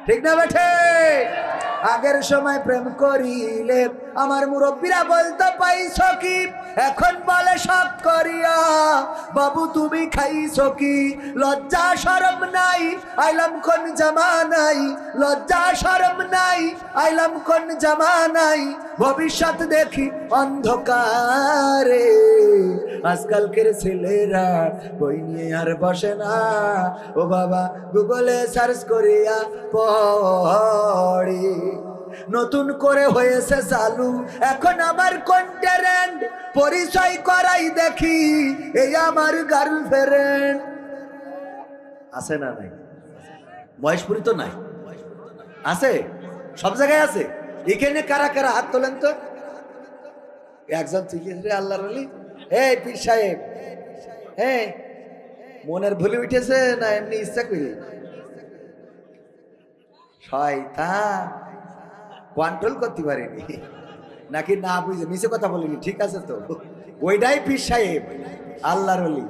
ঠিক না বেঠে? আগের সময় প্রেম করিলে আমার মুরব্বীরা বলতো পাইছো কি, এখন বলে সব করিয়া বাবু তুমি খাইছো কি? লজ্জা শরম নাই আইলাম কোন জামানাই, লজ্জা শরম নাই আইলাম কোন জামানাই, ভবিষ্যৎ দেখি অন্ধকারে। আজকালকের ছেলেরা বই নিয়ে আর বসে না, ও বাবা গুগলে সার্চ করিয়া পড়ে। নতুন করে হয়েছে চালু এখন আমার কোন ট্রেন্ড, পরিচয় করাই দেখি এই আমার গার্লফ্রেন্ড। আছে না নাই? মহেশপুরি তো নাই, আছে, সব জায়গায় আছে। এখানে কারা কারা হাত তোলেন তো? একজন ঠিক রে আল্লাহর ওলি, এই পীর সাহেব, হ্যাঁ মনের ভুলে উঠেছে না এমনি ইচ্ছা করি? শয়তান, কন্ট্রোল করতে পারিনি নাকি না বুঝে মিছে কথা বলিনি? ঠিক আছে তো, ওইটাই পীর সাহেব আল্লাহর ওলি।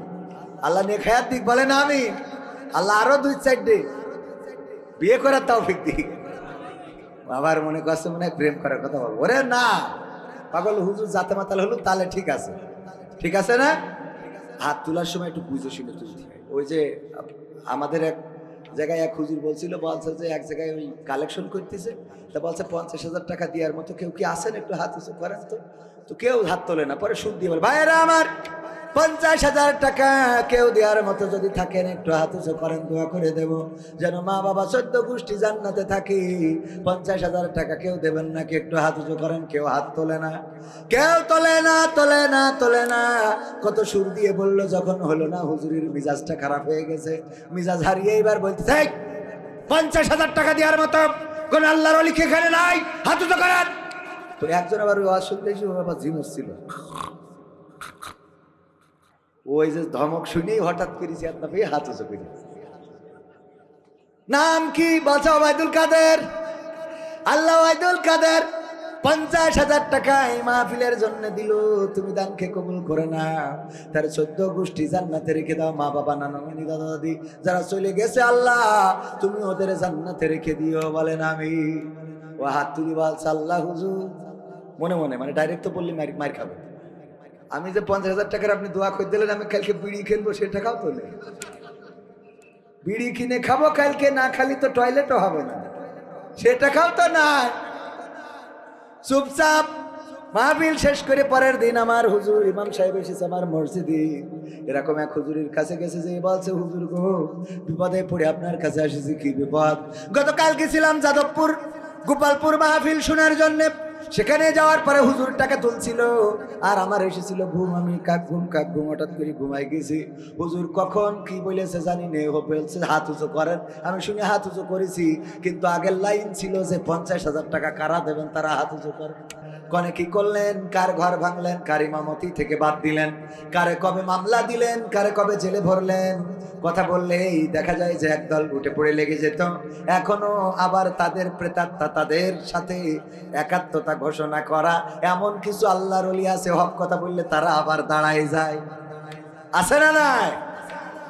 আল্লাহ নেখায়াত দিক বলে না আমি, আল্লাহ আরো 2-4 বিয়ে করার তৌফিক দিক। বাবার মনে করছে মনে হয় প্রেম করার কথা বলবো। ওরে না পাগল, হুজুর জাতে মাতাল হলো তাহলে ঠিক আছে, ঠিক আছে না? হাত তোলার সময় একটু বুঝে শুনে তুলতে হয়। ওই যে আমাদের এক জায়গায় এক হুজুর বলছিল, বলছে যে এক জায়গায় ওই কালেকশন করতেছে, তা বলছে 50,000 টাকা দেওয়ার মতো কেউ কি আসেন, একটু হাত উঁচু করেন তো। তো কেউ হাত তোলে না, পরে সুদ দিয়ে বলে ভাইয়েরা আমার 50,000 টাকা কেউ দেওয়ার মতো যদি থাকেন একটু হাত উঁচু করেন, দোয়া করে দেব যেন মা বাবা 14 গোষ্ঠী জান্নাতে থাকি। 50,000 টাকা কেউ দেবেন নাকি? একটু হাত উঁচু করেন। কেউ হাত তোলে না, কেউ তোলে না, তোলে না, তোলে না। কত সুর দিয়ে বললো, যখন হলো না হুজুরের মিজাজটা খারাপ হয়ে গেছে, মিজাজ হারিয়ে এবার বলতে 50,000 টাকা দেওয়ার মতো কোন আল্লাহর ওলি কি এখানে নাই, হাত উঁচু করেন। তো একজন আবার ওই ওয়াজ শুনতে এসে বাবা জিমস ছিল, ওই যে ধমক শুনেই হঠাৎ করেছি আপনাকে হাত উঁচু করি। নাম কি? বলছে ওবায়দুল কাদের। আল্লাহ ওবায়দুল কাদের 50,000 টাকা এই মাহফিলের জন্য দিল, তুমি দান খেয়ে কবুল করে না, তার 14 গোষ্ঠী জান্নাতে রেখে দাও। মা বাবা নানা নানি দাদা দাদি যারা চলে গেছে আল্লাহ তুমি ওদের জান্নাতে রেখে দিও। বলেন আমি। ও হাত তুলি বলছে আল্লাহ হুজুর, মনে মনে, মানে ডাইরেক্ট তো বললি মার খাবে। আমি যে 50,000 টাকার আপনি দোয়া করে দিলেন, আমি কালকে বিড়ি কিনবো, সে টাকাও তোলে। বিড়ি কিনে খাবো কালকে, না খালি তো টয়লেটও হবে না, সে টাকাও তো নাই। চুপচাপ মাহফিল শেষ করে পরের দিন আমার হুজুর ইমাম সাহেব এসেছে আমার মসজিদে। এরকম এক হুজুরের কাছে গেছে, যে বলছে হুজুর গো বিপদে পড়ে আপনার কাছে আসেছি। কি বিপদ? গতকাল গেছিলাম যাদবপুর গোপালপুর মাহফিল শোনার জন্য, সেখানে যাওয়ার পরে হুজুর টাকা তুলছিল আর আমার এসেছিল ঘুম। আমি কাক ঘুম হঠাৎ করে ঘুমাই গেছি। হুজুর কখন কি বলেছে জানি নে, বলছে হাত উঁচু করেন। আমি শুনে হাত উঁচু করেছি, কিন্তু আগের লাইন ছিল যে 50,000 টাকা কারা দেবেন তারা হাত উঁচু করেন। কনে কি করলেন? কার ঘর ভাঙলেন, কার ইমামতি থেকে বাদ দিলেন, কারে কবে মামলা দিলেন, কারে কবে জেলে ভরলেন। কথা বললেই দেখা যায় যে একদল উঠে পড়ে লেগে যেত। এখনো আবার তাদের প্রেতাত্মা তাদের সাথে একাত্মতা ঘোষণা করা এমন কিছু আল্লাহর ওলি আছে, হক কথা বললে তারা আবার দাঁড়ায় যায়। আছে না নাই?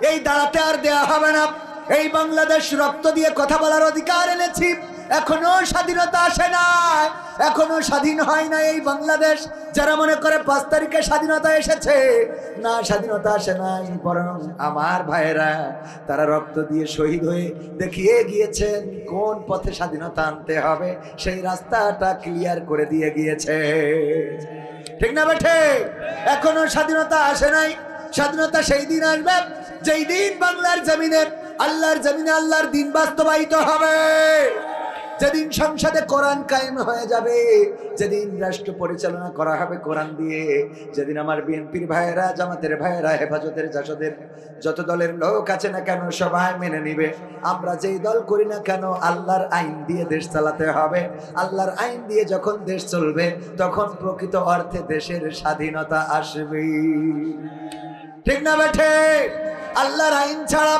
এই দাঁড়াতে আর দেয়া হবে না। এই বাংলাদেশ রক্ত দিয়ে কথা বলার অধিকার এনেছি, এখনো স্বাধীনতা আসে নাই, এখনো স্বাধীন হয় না এই বাংলাদেশ। যারা মনে করে 5 তারিখে স্বাধীনতা এসেছে, না স্বাধীনতা আসে নাই, বরং আমার ভাইয়েরা তারা রক্ত দিয়ে শহীদ হয়ে দেখিয়ে গিয়েছেন কোন পথে স্বাধীনতা আনতে হবে, সেই রাস্তাটা ক্লিয়ার করে দিয়ে গিয়েছে। ঠিক না বেঠে? এখনো স্বাধীনতা আসে নাই। স্বাধীনতা সেই দিন আসবে যেই দিন বাংলার জমিনে আল্লাহর জমিনে আল্লাহর দিন বাস্তবায়িত হবে, যেদিন সংসদে কোরআন কায়েম হয়ে যাবে, যেদিন রাষ্ট্র পরিচালনা করা হবে কোরআন দিয়ে, যেদিন আমার বিএনপির ভাইয়েরা, জামাতের ভাইয়েরা, হেফাজতের জাসদের যত দলের লোক আছে না কেন সবাই মেনে নিবে আমরা যেই দল করি না কেন আল্লাহর আইন দিয়ে দেশ চালাতে হবে। আল্লাহর আইন দিয়ে যখন দেশ চলবে তখন প্রকৃত অর্থে দেশের স্বাধীনতা আসবে। ঠিক না বেঠে? আল্লাহর আইন ছাড়া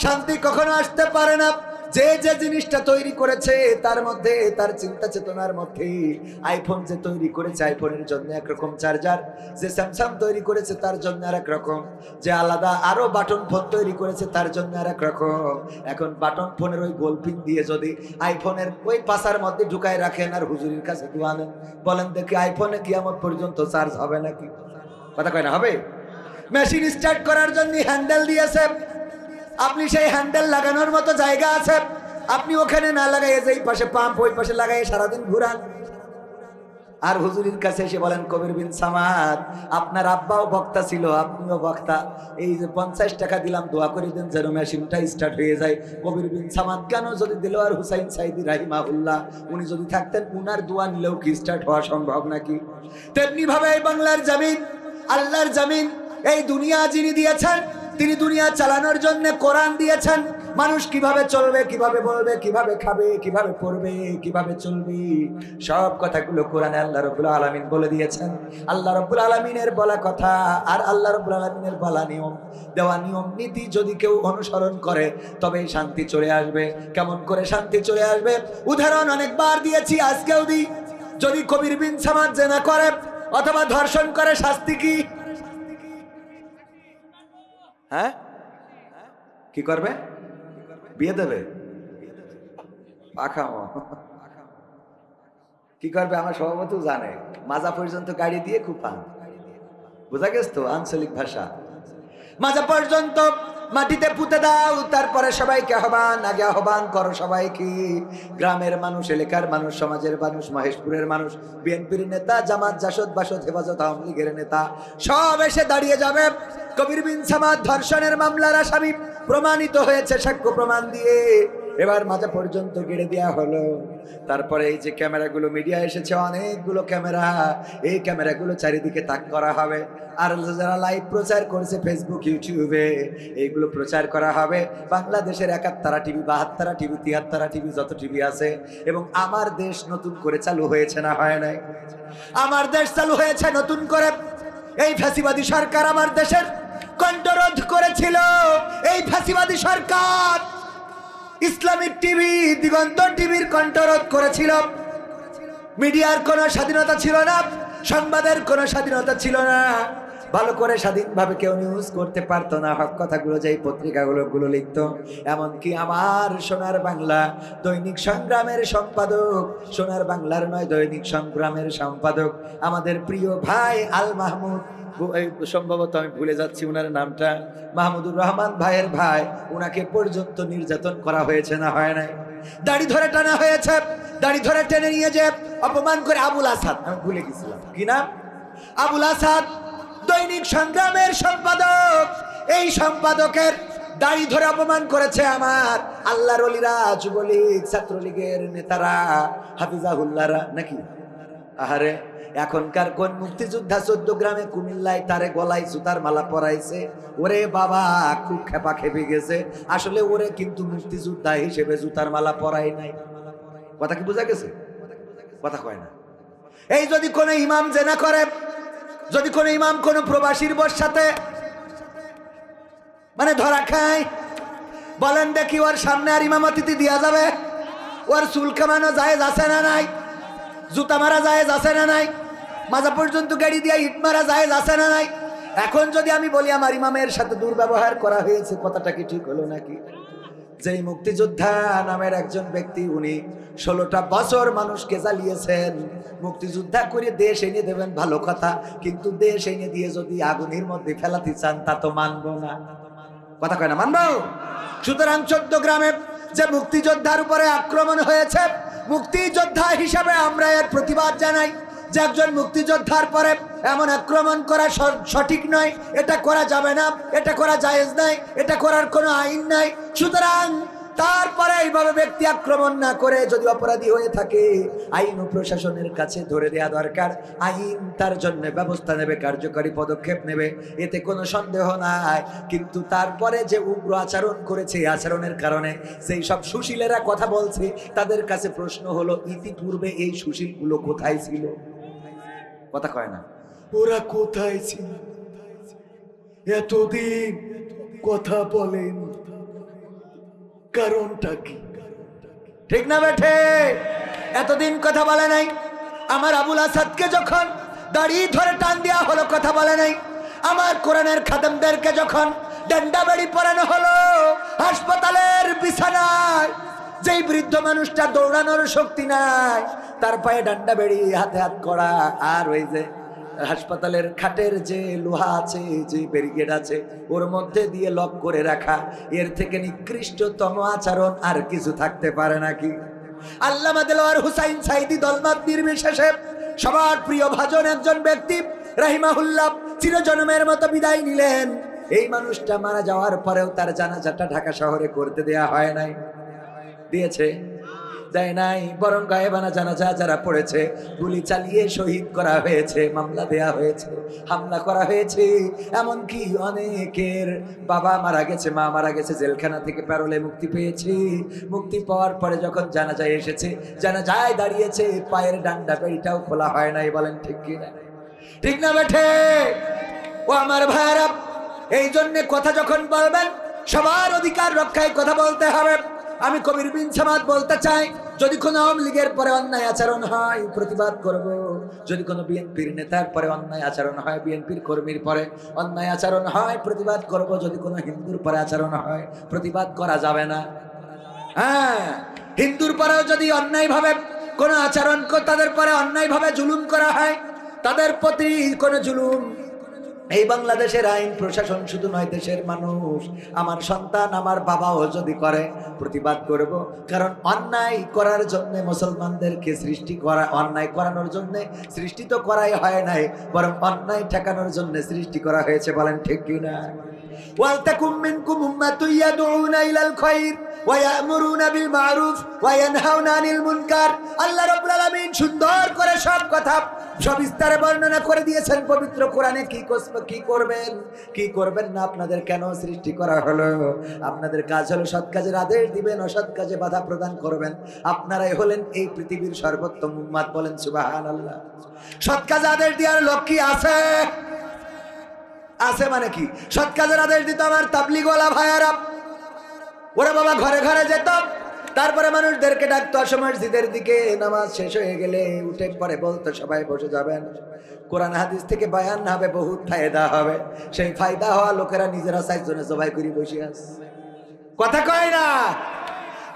শান্তি কখনো আসতে পারে না। যে যে জিনিসটা তৈরি করেছে তার মধ্যে, তার চিন্তা চেতনার মধ্যে, আইফোন যে তৈরি করেছে আইফোনের জন্য একরকম চার্জার, যে স্যামসাং তৈরি করেছে তার জন্য আর এক রকম, যে আলাদা আরো বাটন ফোন তৈরি করেছে তার জন্য আর এক রকম। এখন বাটন ফোনের ওই গোলপিন দিয়ে যদি আইফোনের ওই পাশার মধ্যে ঢুকায় রাখেন আর হুজুরের কাছে দোয়ালেন, বলেন দেখি আইফোনে কিয়ামত পর্যন্ত চার্জ হবে নাকি? কথা কয় না হবে? মেশিন স্টার্ট করার জন্য হ্যান্ডেল দিয়েছে, আপনি সেই হ্যান্ডেল লাগানোর মতো জায়গা আছে, আপনি ওখানে না লাগাইয়ে যে পাশে পাম্প ওই পাশে লাগাইয়ে সারাদিন ঘুরান। আর হুজুরের কাছে এসে বলেন, কবির বিন সামাদ আপনার আব্বাও বক্তা ছিল, আপনিও বক্তা, এই যে 50 টাকা দিলাম দোয়া করে দেন যেন মেশিনটা স্টার্ট হয়ে যায়। কবির বিন সামাদ কেন, যদি দেলোয়ার হুসাইন সাইদি রাহিমাহুল্লাহ উনি যদি থাকতেন, উনার দোয়া নিলেও কি স্টার্ট হওয়া সম্ভব নাকি? তেমনি ভাবে এই বাংলার জমিন, আল্লাহর জমিন, এই দুনিয়া যিনি দিয়েছেন তিনি দুনিয়া চালানোর জন্য কোরআন দিয়েছেন। মানুষ কিভাবে চলবে, কিভাবে বলবে, কিভাবে খাবে, কিভাবে পড়বে, কিভাবে চলবে, সব কথাগুলো কোরআনে আল্লাহ রাব্বুল আলামিন বলে দিয়েছেন। আল্লাহ রাব্বুল আলামিনের বলা কথা আর আল্লাহ রাব্বুল আলামিনের বলা নিয়ম, দেওয়া নিয়ম নীতি যদি কেউ অনুসরণ করে তবে শান্তি চলে আসবে। কেমন করে শান্তি চলে আসবে? উদাহরণ অনেকবার দিয়েছি, আজকেও দিই। যদি কবির বিন সামাদ জেনা করে অথবা ধর্ষণ করে, শাস্তি কি? হ্যাঁ, কি করবে? বিয়ে দেবে? পাখামো কি করবে? আমার সভাপতি জানে, মাজা পর্যন্ত গাড়ি দিয়ে কুপান, বোঝা গেছ তো আঞ্চলিক ভাষা। মাজা পর্যন্ত মাটিতে পুঁতে দাও, তারপরে সবাইকে আহ্বান, আগে আহ্বান করো সবাইকে, গ্রামের মানুষ, এলাকার মানুষ, সমাজের মানুষ, মহেশপুরের মানুষ, বিএনপির নেতা, জামাত, জাসদ, বাসদ, হেফাজত, আওয়ামী লীগের নেতা সব এসে দাঁড়িয়ে যাবে। কবির বিন সামাদ ধর্ষণের মামলার আসামি প্রমাণিত হয়েছে সাক্ষ্য প্রমাণ দিয়ে, এবার মাজা পর্যন্ত গেড়ে দেওয়া হলো। তারপরে এই যে ক্যামেরাগুলো মিডিয়া এসেছে, অনেকগুলো ক্যামেরা, এই ক্যামেরাগুলো চারিদিকে তাক করা হবে। আর যারা লাইভ প্রচার করছে ফেসবুক, ইউটিউবে, এইগুলো প্রচার করা হবে। বাংলাদেশের 71টা টিভি, 72টা টিভি, 73টা টিভি, যত টিভি আছে। এবং আমার দেশ নতুন করে চালু হয়েছে না হয় নাই? আমার দেশ চালু হয়েছে নতুন করে। এই ফ্যাসিবাদী সরকার আমার দেশের কণ্ঠরোধ করেছিল। এই ফ্যাসিবাদী সরকার ইসলামিক টিভি, দিগন্ত টিভির কণ্ঠরোধ করেছিল। মিডিয়ার কোনো স্বাধীনতা ছিল না, সংবাদের কোনো স্বাধীনতা ছিল না, ভালো করে স্বাধীনভাবে কেউ নিউজ করতে পারতো না। হক কথাগুলো যেই পত্রিকাগুলো লিখতো, এমনকি আমার সোনার বাংলা দৈনিক সংগ্রামের সম্পাদক, সোনার বাংলার নয় দৈনিক সংগ্রামের সম্পাদক আমাদের প্রিয় ভাই আল মাহমুদ, সম্ভবত আমি ভুলে যাচ্ছি ওনার নামটা, মাহমুদুর রহমান ভাইয়ের ভাই, ওনাকে পর্যন্ত নির্যাতন করা হয়েছে না হয় নাই? দাড়ি ধরে টানা হয়েছে, দাড়ি ধরে টেনে নিয়ে যে অপমান করে আবুল আসাদ, আমি ভুলে গেছিলাম কি নাম, আবুল আসাদ দৈনিক সংগ্রামের সম্পাদক, এই সম্পাদকের দাড়ি ধরে অপমান করেছে আমার আল্লাহর ওলিরা, যুবলীগ, ছাত্রলীগের নেতারা, হাফিজাহুল্লাহরা নাকি? আহারে, এখনকার কোন মুক্তিযোদ্ধা 14 গ্রামে কুমিল্লায় তারে গলায় জুতার মালা পরাইছে? ওরে বাবা, খুব খেপা খেপে গেছে। আসলে ওরে কিন্তু মুক্তিযোদ্ধা হিসেবে জুতার মালা পরাই নাই। কথা কি বোঝা গেছে? কথা কয় না। এই যদি কোনো ইমাম জেনা করে, যদি কোনো ইমাম কোনো প্রবাসীর বর সাথে মানে ধরা খায়, বলেন দেখি ওর সামনে আর ইমামতিতে দেওয়া যাবে? ওর চুল কামানো জায়েজ আছে না নাই? জুতা মারা জায়েজ আছে না নাই? মাজা পর্যন্ত গাড়ি দিয়ে ইট মারা জায়েজ আছে না নাই? এখন যদি আমি বলি আমার ইমামের সাথে দুর্ব্যবহার করা হয়েছে, কথাটা কি ঠিক হলো নাকি? যেই মুক্তিযোদ্ধা নামের একজন ব্যক্তি, উনি 16টা বছর মানুষকে জ্বালিয়েছেন। মুক্তিযোদ্ধা করে দেশ এনে দেবেন ভালো কথা, কিন্তু দেশ এনে দিয়ে যদি আগুনের মধ্যে ফেলাতে চান তা তো মানবো না। কথা কয় না, মানবো? সুতরাং 14 গ্রামে যে মুক্তিযোদ্ধার উপরে আক্রমণ হয়েছে, মুক্তিযোদ্ধা হিসাবে আমরা এর প্রতিবাদ জানাই যে একজন মুক্তিযোদ্ধার পরে এমন আক্রমণ করা সঠিক নয়, এটা করা যাবে না, এটা করা জায়েজ নাই, এটা করার কোনো আইন নাই। সুতরাং তারপরে এইভাবে ব্যক্তি আক্রমণ না করে যদি অপরাধী হয়ে থাকে, আইন ও প্রশাসনের কাছে ধরে দেওয়া দরকার। আইন তার জন্য ব্যবস্থা নেবে, কার্যকরী পদক্ষেপ নেবে, এতে কোনো সন্দেহ নাই। কিন্তু তারপরে যে উগ্র আচরণ করেছে, এই আচরণের কারণে সেই সব সুশীলেরা কথা বলছে, তাদের কাছে প্রশ্ন হলো, ইতিপূর্বে এই সুশীলগুলো কোথায় ছিল? কথা কয় না, ওরা কোথায় ছিল? এতদিন কথা বলেন, কারণটা কি? ঠিক না বেঠে? এতদিন কথা বলে নাই। আমার আবুল আসাদকে যখন দাড়ি ধরে টান দেওয়া হলো কথা বলে নাই। আমার কোরআনের খাদেমদেরকে যখন ডান্ডা বাড়ি পরানো হলো হাসপাতালের বিছানায়, যেই বৃদ্ধ মানুষটা দৌড়ানোর শক্তি নাই, তার পায়ে ডান্ডা বেড়ি, হাতে হাত করা, আর ওই যে হাসপাতালের খাটের যে লোহা আছে, যে ব্যারিকেড আছে, ওর মধ্যে দিয়ে লক করে রাখা, এর থেকে নিকৃষ্টতম আচরণ আর কিছু থাকতে পারে নাকি? আল্লামা দেলোয়ার হুসাইন সাইদি দলমত নির্বিশেষে সবার প্রিয় ভাজন একজন ব্যক্তি রাহিমাহুল্লাহ চিরজন্মের মতো বিদায় নিলেন। এই মানুষটা মারা যাওয়ার পরেও তার জানাজাটা ঢাকা শহরে করতে দেয়া হয় নাই। দিয়েছে? দেয় নাই। বরং গায়েবানা জানাজা যারা পড়েছে, গুলি চালিয়ে শহীদ করা হয়েছে, মামলা দেয়া হয়েছে, হামলা করা হয়েছে। এমনকি অনেকের বাবা মারা গেছে, মা মারা গেছে, জেলখানা থেকে প্যারোলে মুক্তি পেয়েছে। মুক্তি পাওয়ার পরে যখন জানাজায় এসেছে, জানাজায় দাঁড়িয়েছে, পায়ের ডান্ডা বেড়িটাও খোলা হয় নাই। বলেন ঠিক কি না? ঠিক না বেঠে? ও আমার ভাইরা, এই জন্য কথা যখন বলবেন সবার অধিকার রক্ষায় কথা বলতে হবে। আমি কবির বিন সামাদ বলতে চাই, যদি কোনো আওয়ামী লীগের পরে অন্যায় আচরণ হয় প্রতিবাদ করব। যদি কোনো বিএনপির নেতার পরে অন্যায় আচরণ হয়, বিএনপির কর্মীর পরে অন্যায় আচরণ হয়, প্রতিবাদ করব। যদি কোনো হিন্দুর পরে আচরণ হয়, প্রতিবাদ করা যাবে না। হ্যাঁ, হিন্দুর পরেও যদি অন্যায়ভাবে কোনো আচরণ, তাদের পরে অন্যায়ভাবে জুলুম করা হয়, তাদের প্রতি কোনো জুলুম, এই বাংলাদেশের আইন প্রশাসন শুধু নয়, দেশের মানুষ, আমার সন্তান, আমার বাবাও যদি করে, প্রতিবাদ করব। কারণ অন্যায় করার জন্য মুসলমানদেরকে সৃষ্টি করা, অন্যায় করানোর জন্য সৃষ্টি তো করাই হয় নাই, বরং অন্যায় ঠেকানোর জন্য সৃষ্টি করা হয়েছে। বলেন ঠিক কি না? ওয়ালতাকুম মিনকুম উম্মাতুন ইয়াদউনা ইলাল খায়র ওয়া ইয়ামুরুনা বিল মারুফ ওয়া ইয়ানহাউনা আনিল মুনকার। আল্লাহ রাব্বুল আলামিন সুন্দর করে সব কথা সবিস্তারে বর্ণনা করে দিয়েছেন পবিত্র কোরআনে। কি করবেন, কি করবেন না, আপনাদের কেন সৃষ্টি করা হলো? আপনাদের কাজ হলো সৎ কাজের আদেশ দিবেন, অসৎ কাজে বাধা প্রদান করবেন। আপনারাই হলেন এই পৃথিবীর সর্বোত্তম উম্মাত। বলেন সুবহানাল্লাহ। সৎ কাজে আদেশ দেওয়ার লোক কি আছে? আছে মানে কি? সৎ কাজের আদেশ দিত আমার তাবলীগওয়ালা ভাইয়ারা। ওরা বাবা ঘরে ঘরে যেত, তারপরে মানুষদেরকে ডাকতো, আসো মসজিদের দিকে, নামাজ শেষ হয়ে গেলে উঠে পরে বলতো সবাই বসে যাবেন, কোরআন হাদিস থেকে বয়ান হবে, বহুত ফায়দা হবে। সেই ফায়দা হওয়া লোকেরা নিজেরা সাইজনে জবাই করে বসে আছে, কথা কয় না।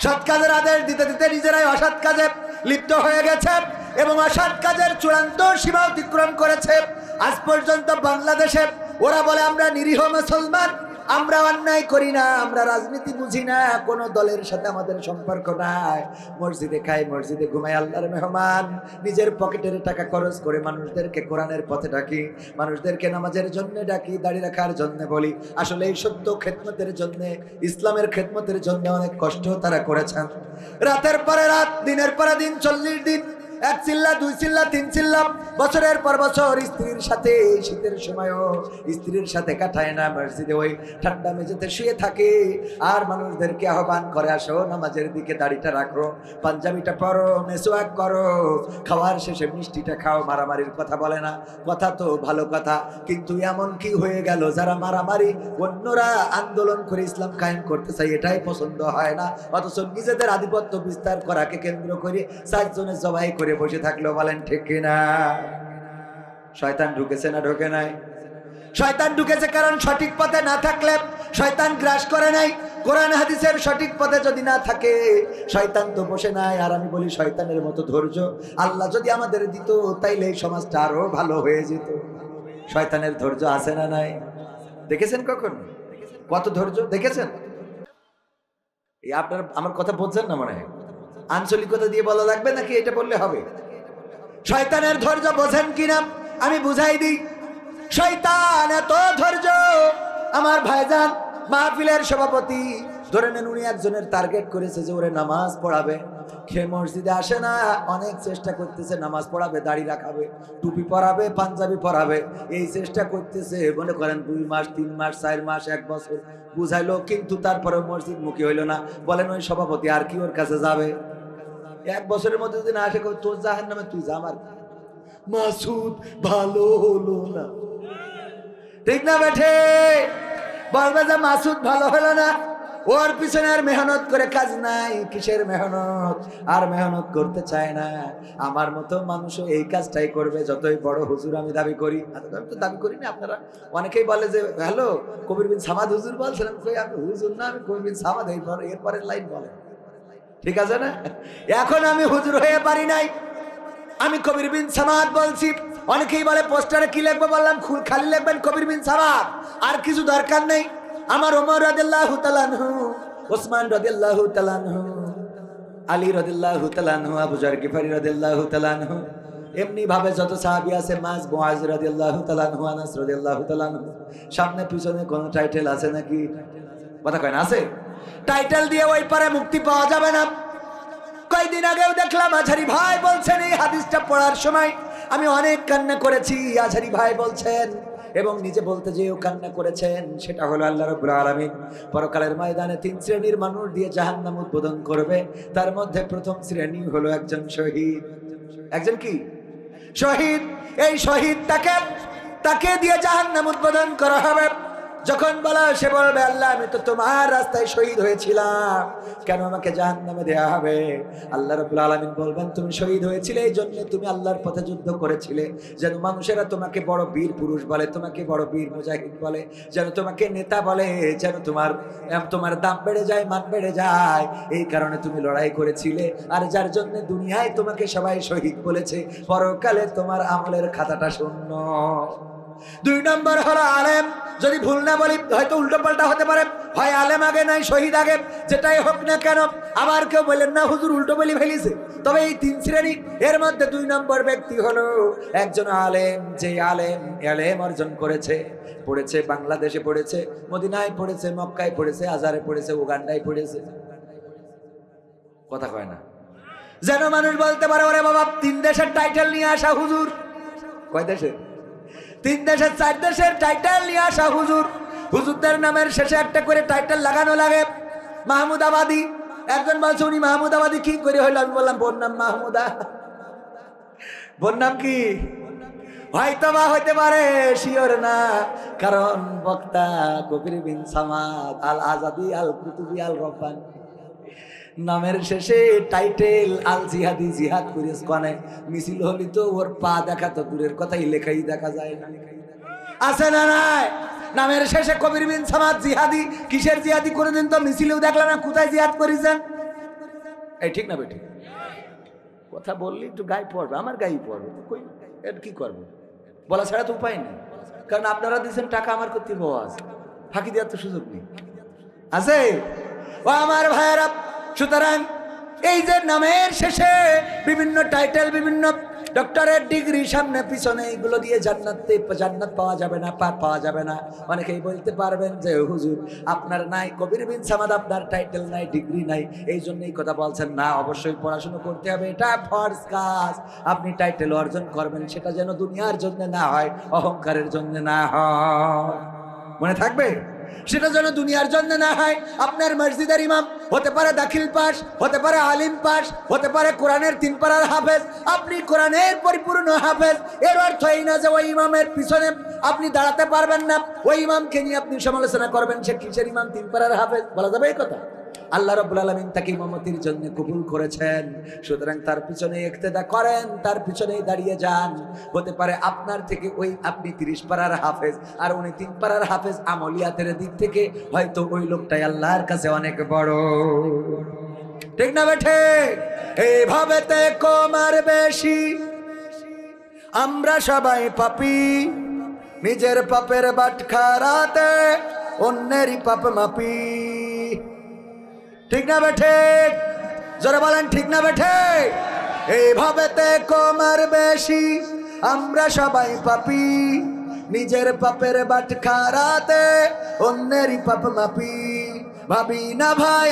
সৎ কাজের আদেশ দিতে দিতে নিজেরাই অসৎ কাজে লিপ্ত হয়ে গেছে এবং অসৎ কাজের চূড়ান্ত সীমা অতিক্রম করেছে। আজ পর্যন্ত বাংলাদেশে ওরা বলে আমরা নিরীহ মুসলমান, আমরা অন্যায় করি না, আমরা রাজনীতি বুঝি না, কোন দলের সাথে আমাদের সম্পর্ক নাই, মসজিদে খাই, মসজিদে ঘুমাই, আল্লাহর মেহমান। নিজের পকেটের টাকা খরচ করে মানুষদেরকে কোরআনের পথে ডাকি, মানুষদেরকে নামাজের জন্য ডাকি, দাড়ি রাখার জন্য বলি। আসলে এই সত্য খেদমতের জন্য, ইসলামের খেদমতের জন্য অনেক কষ্ট তারা করেছেন। রাতের পরে রাত, দিনের পরে দিন, 40 দিন, 1 চিল্লা 2 চিল্লা 3 চিল্লা, বছরের পর বছর স্ত্রীর সাথে, শীতের সময়ও স্ত্রীর সাথে কাটায় না, মসজিদে ওই ঠান্ডা মেঝেতে শুয়ে থাকে আর মানুষদেরকে আহ্বান করে, আসো নামাজের দিকে, দাড়িটা রাখো, পাঞ্জাবিটা পরো, মেসওয়াক করো, খাওয়ার শেষে মিষ্টিটা খাও। মারামারির কথা বলে না, কথা তো ভালো কথা, কিন্তু এমন কি হয়ে গেল, যারা মারামারি, অন্যরা আন্দোলন করে ইসলাম কায়েম করতে চাই, এটাই পছন্দ হয় না, অথচ নিজেদের আধিপত্য বিস্তার করাকে কেন্দ্র করে 4 জনের জবাই করে বসে থাকলো। বলেন ঠিক কিনা? শয়তান ঢুকেছে না ঢোকে নাই? শয়তান ঢুকেছে, কারণ সঠিক পথে না থাকলে শয়তান গ্রাস করে নাই। কোরআন হাদিসের সঠিক পথে যদি না থাকে, শয়তান তো বসে নাই। আর আমি বলি, শয়তানের মতো ধৈর্য আল্লাহ যদি আমাদের দিত, তাইলে এই সমাজটা আরো ভালো হয়ে যেত। শয়তানের ধৈর্য আছে না নাই? দেখেছেন কখন কত ধৈর্য দেখেছেন? এই আপনার আমার কথা বুঝছেন না মনে হয়? আঞ্চলিকতা দিয়ে বলা লাগবে নাকি এটা বললে হবে? শয়তানের ধৈর্য বোঝেন কিনা আমি বুঝাই দিই। শয়তান এত ধৈর্য, আমার ভাইজান মাহফিলের সভাপতি, ধরে নেন উনি একজনের টার্গেট করেছে যে ওরে নামাজ পড়াবে, সে মসজিদে আসে না, অনেক চেষ্টা করতেছে, নামাজ পড়াবে, দাড়ি রাখাবে, টুপি পরাবে, পাঞ্জাবি পরাবে, এই চেষ্টা করতেছে, মনে করেন 2 মাস 3 মাস 4 মাস 1 বছর বুঝাইলো, কিন্তু তারপরে মসজিদ মুখী হইলো না। বলেন ওই সভাপতি আর কি ওর কাছে যাবে? 1 বছরের মধ্যে যদি না আসে, তোর জাহান্নামে তুই যা, আমার মাসুদ ভালো হলো না, ঠিক না বেঠে? বলবে যে মাসুদ ভালো হলো না, ওর পিছনে আর মেহনত করে কাজ নাই। কিসের মেহনত? আর মেহনত করতে চায় না। আমার মতো মানুষও এই কাজটাই করবে, যতই বড় হুজুর আমি দাবি করি। আমি তো দাবি করি না, আপনারা অনেকেই বলে যে হ্যালো কবির বিন সামাদ হুজুর বলছেন। আমি হুজুর না, আমি কবির বিন সামাদ। এরপরের লাইন বলে, ঠিক আছে না? এখন আমি হুজুর হয়ে পারি নাই, আমি কবির বিন সামাদ বলছি। অনেকেই বলে পোস্টারে কি লিখবো, বললাম খালি লিখবেন কবির বিন সামাদ, আর কিছু দরকার নেই। আমার ওমর রাদিয়াল্লাহু তাআলা আনহু, ওসমান রাদিয়াল্লাহু তাআলা আনহু, আলী রাদিয়াল্লাহু তাআলা আনহু, আবু যর গিফারি রাদিয়াল্লাহু তাআলা আনহু, এমনি ভাবে যত সাহাবী আছে, মুআজ রাদিয়াল্লাহু তাআলা আনহু, আনাস রাদিয়াল্লাহু তাআলা আনহু। সামনে পিছনে কোন টাইটেল আছে নাকি? কথা কয় না, আছে? টাইটেল দিয়ে ওই পারে মুক্তি পাওয়া যাবে না। কয়েকদিন আগেও দেখলাম আজহারি ভাই বলছেন, এই হাদিসটা পড়ার সময় আমি অনেক কান্না করেছি। আজহারি ভাই বলছেন এবং নিজে বলতে যেও কান্না করেছেন, সেটা হলো আল্লাহ রাব্বুল আলামিন পরকালের ময়দানে 3 শ্রেণীর মানুষ দিয়ে জাহান্নাম উদ্বোধন করবে। তার মধ্যে প্রথম শ্রেণী হলো একজন শহীদ। একজন কি? শহীদ। এই তাকে দিয়ে জাহান্নাম উদ্বোধন করা হবে। যখন বলা সে বলবে, আল্লাহ আমি তো তোমার রাস্তায় শহীদ হয়েছিলাম, কেন আমাকে জাহান্নামে দেয়া হবে? আল্লাহ রাব্বুল আলামিন বলবেন, তুমি শহীদ হয়েছিলে এই জন্য, তুমি আল্লাহর পথে যুদ্ধ করেছিলে, যেন মানুষেরা তোমাকে বড় বীর পুরুষ বলে, তোমাকে বড় বীর মুজাহিদ বলে, যেন তোমাকে নেতা বলে, যেন তোমার দাম বেড়ে যায়, মান বেড়ে যায়। এই কারণে তুমি লড়াই করেছিলে। আর যার জন্য দুনিয়ায় তোমাকে সবাই শহীদ বলেছে, পরকালে তোমার আমলের খাতাটা শূন্য। 2 নম্বর হলো আলেম। যদি ভুল না বলি, হয়তো উল্টো পাল্টা হতে পারে, হয় আলেম আগে নাই শহীদ আগে, যেটাই হোক না কেন। আবার কেউ বললেন না হুজুর উল্টো বলি ফেলিছে। তবে এই 3 শ্রেণী, এর মধ্যে 2 নম্বর ব্যক্তি হলো একজন আলেম, যে আলেম অর্জন করেছে, পড়েছে বাংলাদেশে, পড়েছে মদিনায়, পড়েছে মক্কায়, পড়েছে আজহারে, পড়েছে উগান্ডায়, পড়েছে। কথা কয় না, যেন মানুষ বলতে পারে ওরে বাবা 3 দেশের টাইটেল নিয়ে আসা হুজুর। কয় দেশের? 3 দেশের 4 দেশের টাইটেল নিয়ে আসা হুজুর। হুজুরদের নামের শেষে একটা করে টাইটেল লাগানো লাগে। মাহমুদাবাদী। একজন বলছে উনি মাহমুদাবাদী কি করে হইল? আমি বললাম বোন নাম মাহমুদা। বোন নাম কি? হয়তো বা হইতে পারে, শিওর না, কারণ বক্তা কবির বিন সামাদ আল আজাদি আল কুতুবি আল রব্বানি, নামের শেষে টাইটেল আল জিহাদি, জিহাদ করিস কোনে। মিছিল হলি তো ওর পা দেখা তো দূরের কথাই, লেখাই দেখা যায় না। আছে না নাই? নামের শেষে কবির বিন সামাদ জিহাদি। কিসের জিহাদি? কোনদিন তো মিছিলেও দেখলাম না। কোথায় জিহাদ করেছেন? এই ঠিক না বেঠিক? কথা বললি একটু গায়ে পড়বে, আমার গায়ে পড়বে, কই এর কি করবো? বলা ছাড়া তো উপায় নেই, কারণ আপনারা দিচ্ছেন টাকা, আমার করতে আছে, ফাঁকি দেওয়ার তো সুযোগ নেই। আছে ও আমার ভাইয়েরা। সুতরাং এই যে নামের শেষে বিভিন্ন টাইটেল, বিভিন্ন ডক্টরেট ডিগ্রি সামনে পিছনে, এগুলো দিয়ে জান্নাত পাওয়া যাবে না, পাওয়া যাবে না। অনেকেই বলতে পারবেন যে হুজুর আপনার নাই কবির বিন সামাদ, আপনার টাইটেল নাই, ডিগ্রি নাই, এই জন্যই কথা বলছেন। না, অবশ্যই পড়াশোনা করতে হবে, এটা ফরজ কাজ। আপনি টাইটেল অর্জন করবেন, সেটা যেন দুনিয়ার জন্য না হয়, অহংকারের জন্য না হয়। মনে থাকবে, সেটা যেন দুনিয়ার জন্য না হয়। আপনার মসজিদের ইমাম হতে পারে দাখিল পাস, হতে পারে আলিম পাস, হতে পারে কোরআনের 3 পারার হাফেজ। আপনি কোরআনের পরিপূর্ণ হাফেজ, এর অর্থ এই না যে ওই ইমামের পিছনে আপনি দাঁড়াতে পারবেন না, ওই ইমামকে নিয়ে আপনি সমালোচনা করবেন সে কিসের ইমাম, 3 পারার হাফেজ। বলা যাবে এই কথা? আল্লাহ রাব্বুল আলামিন তাকে ইমামতির জন্য কবুল করেছেন। সুতরাং তার পিছনে ইক্তেদা করেন, তার পিছনেই দাঁড়িয়ে যান। হতে পারে আপনার থেকে আপনি 30 পারার হাফেজ আর উনি 3 পারার হাফেজ, আমলিয়াতের দিক থেকে হয়তো ওই লোকটাই আল্লাহর কাছে অনেক বড়। ঠিক না বেঠে? এইভাবে তে কমার বেশি, আমরা সবাই পাপী, নিজের পাপের বাটখারাতে অন্যেরই পাপ মাপি। ঠিক না বেঠে? জোরে বলেন ঠিক না বেঠে? এইভাবে তে কমার বেশি, আমরা সবাই পাপী, নিজের পাপের বাটখারাতে অন্যেরই পাপ মাপি। ভাবি না ভাই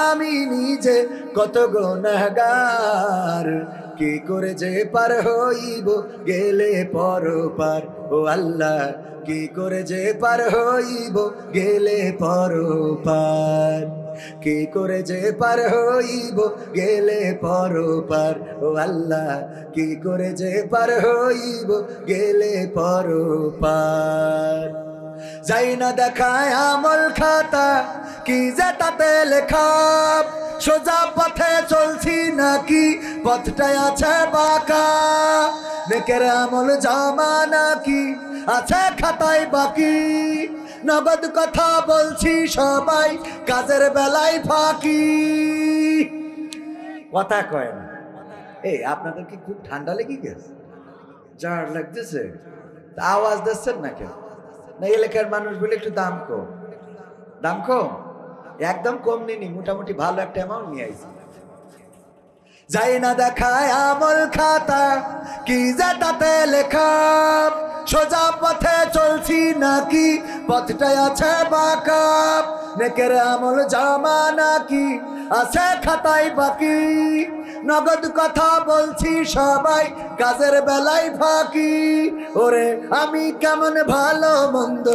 আমি নিজে কত গুনাহগার, কি করে যে পার হইব গেলে পরপার। ও আল্লাহ, কি করে যে পার হইব গেলে পরপার, কি করে যে পার হইব গেলে পরপার। ও আল্লাহ, কি করে যে পার হইব গেলে পরপার। যাই না দেখায় আমল খাতা, কি যে তাতে লেখা, সোজা পথে চলছি নাকি পথটাই আছে বাঁকা, নেকের আমল জমা নাকি আছে খাতায় বাকি, নগদ কথা বলছি সবাই কাজের বেলায় ফাঁকি। কথা কয় না। এই আপনাদের কি খুব ঠান্ডা লেগে গেছে? জ্বর লাগতেছে? আওয়াজ দিচ্ছেন না কেন? না এলাকার মানুষ বলে একটু দাম কম? দাম কম? একদম কম নিনি, মোটামুটি ভালো একটা অ্যামাউন্ট নিয়ে আইছি। যাই না দেখায় আমল খাতা, কি যে তাতে লেখা, সোজা পথে চলছি নাকি পথটাই আছে বাঁকা, নেকের আমল জমা নাকি আছে খাতায় বাকি, নগদ কথা বলছি সবাই কাজের বেলায় ফাঁকি। ওরে আমি কেমন ভালো মন্দ,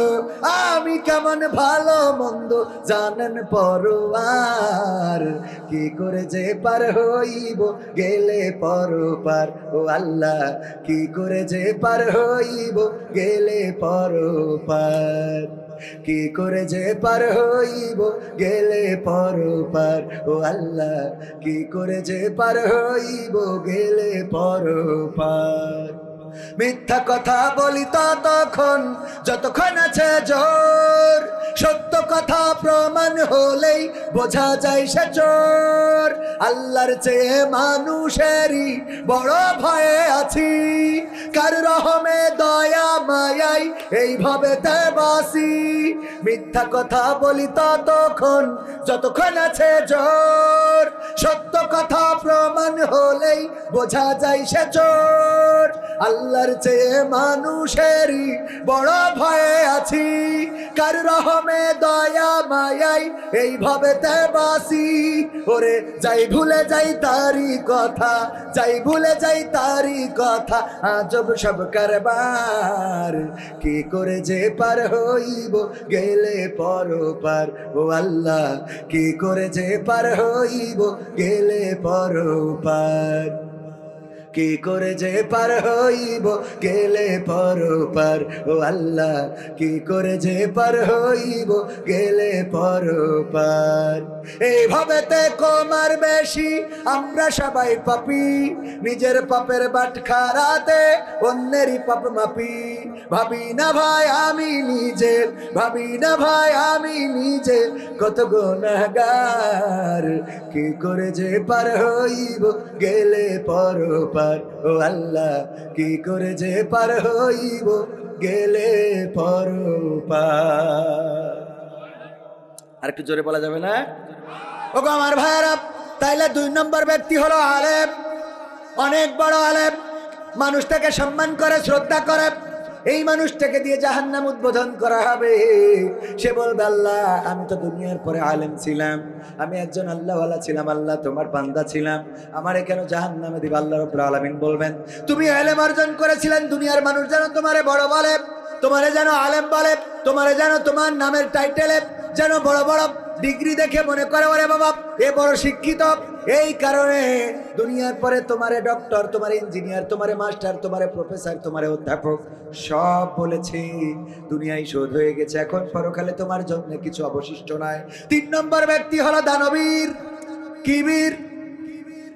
আমি কেমন ভালো মন্দ জানেন পরোয়ার, কি করে যে পার হইব গেলে পরপার, ও আল্লাহ কি করে যে পার হইব গেলে পরপার, কি করে যে পার হইব গেলে পরপার, ও আল্লাহ কি করে যে পার হইব গেলে পরপার। মিথ্যা কথা বলি ততক্ষণ যতক্ষণ আছে জোর, সত্য কথা প্রমাণ হলেই বোঝা যায় সে চোর, আল্লাহর চেয়ে মানুষেরই বড় ভয়ে আছি, কার রহমে দয়া মায়াই এইভাবে তে বাসি, মিথ্যা কথা বলি ততক্ষণ যতক্ষণ আছে জোর, সত্য কথা প্রমাণ হলেই বোঝা যায় সে চোর, আল্লাহর চেয়ে মানুষেরই বড় ভয়ে আছি, কার রহমে দয়া মায়াই এইভাবে তে বাসি। ওরে যাই ভুলে যাই তারি কথা, যাই ভুলে যাই তারি কথা, আজব সব কারবার, কি করে যে পার হইব গেলে পরপার, ও আল্লাহ কি করে যে পার হইব গেলে পরপার, কি করে যে পার হইব গেলে পরপার, ও আল্লাহ কি করে যে পার হইব গেলে পরপার। এইভাবে তে কমার বেশি আমরা সবাই পাপি, নিজের পাপের বাটখারাতে অন্যেরই পাপ মাপি, ভাবি না ভাই আমি নিজে, ভাবি না ভাই আমি নিজে কত গুনাহগার, কি করে যে পার হইব গেলে পরপার, ও আল্লাহ কি করে যে পার হইব গেলে পরপার। আর একটু জোরে বলা যাবে না? ওগো আমার ভাইরা, তাইলে 2 নম্বর ব্যক্তি হলো আলেম, অনেক বড় আলেম, মানুষটাকে সম্মান করে শ্রদ্ধা করে, এই মানুষটাকে দিয়ে জাহান্নাম উদ্বোধন করা হবে। সে বলবে আল্লাহ আমি তো দুনিয়ার পরে আলেম ছিলাম, আমি একজন আল্লাহওয়ালা ছিলাম, আল্লাহ তোমার বান্দা ছিলাম, আমারে কেন জাহান্নামে দিবা? আল্লাহ রাব্বুল আলামিন বলবেন তুমি ইলম অর্জন করেছিলেন, দুনিয়ার মানুষ যেন তোমারে বড় বলে, তোমারে যেন আলেম বলে, তোমারে যেন তোমার নামের টাইটেলে যেন বড় বড় ডিগ্রি দেখে মনে করে ওরে বাবা এ বড় শিক্ষিত, এই কারণে দুনিয়ার পরে তোমারে ডক্টর, তোমারে ইঞ্জিনিয়ার, তোমারে মাস্টার, তোমারে প্রফেসর, তোমারে অধ্যাপক সব বলেছি, দুনিয়ায় শোধ হয়ে গেছে, এখন পরকালে তোমার জন্য কিছু অবশিষ্ট নাই। 3 নম্বর ব্যক্তি হলো দানবীর। কি বীর?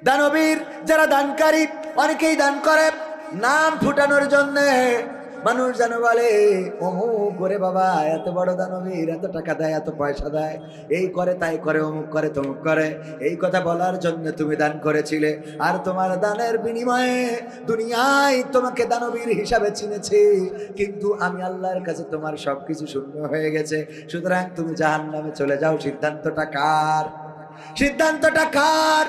দানবীর, যারা দানকারী, অনেকেই দান করে নাম ফুটানোর জন্য, মানুষ যেন বলে অমুক করে বাবা এত বড় দানবীর, এত টাকা দেয়, এত পয়সা দেয়, এই করে তাই করে, অমুক করে তমুক করে, এই কথা বলার জন্য তুমি দান করেছিলে, আর তোমার দানের বিনিময়ে দুনিয়ায় তোমাকে দানবীর হিসাবে চিনেছে, কিন্তু আমি আল্লাহর কাছে তোমার সবকিছু শূন্য হয়ে গেছে, সুতরাং তুমি জাহান্নামে চলে যাও। সিদ্ধান্তটা কার? সিদ্ধান্তটা কার?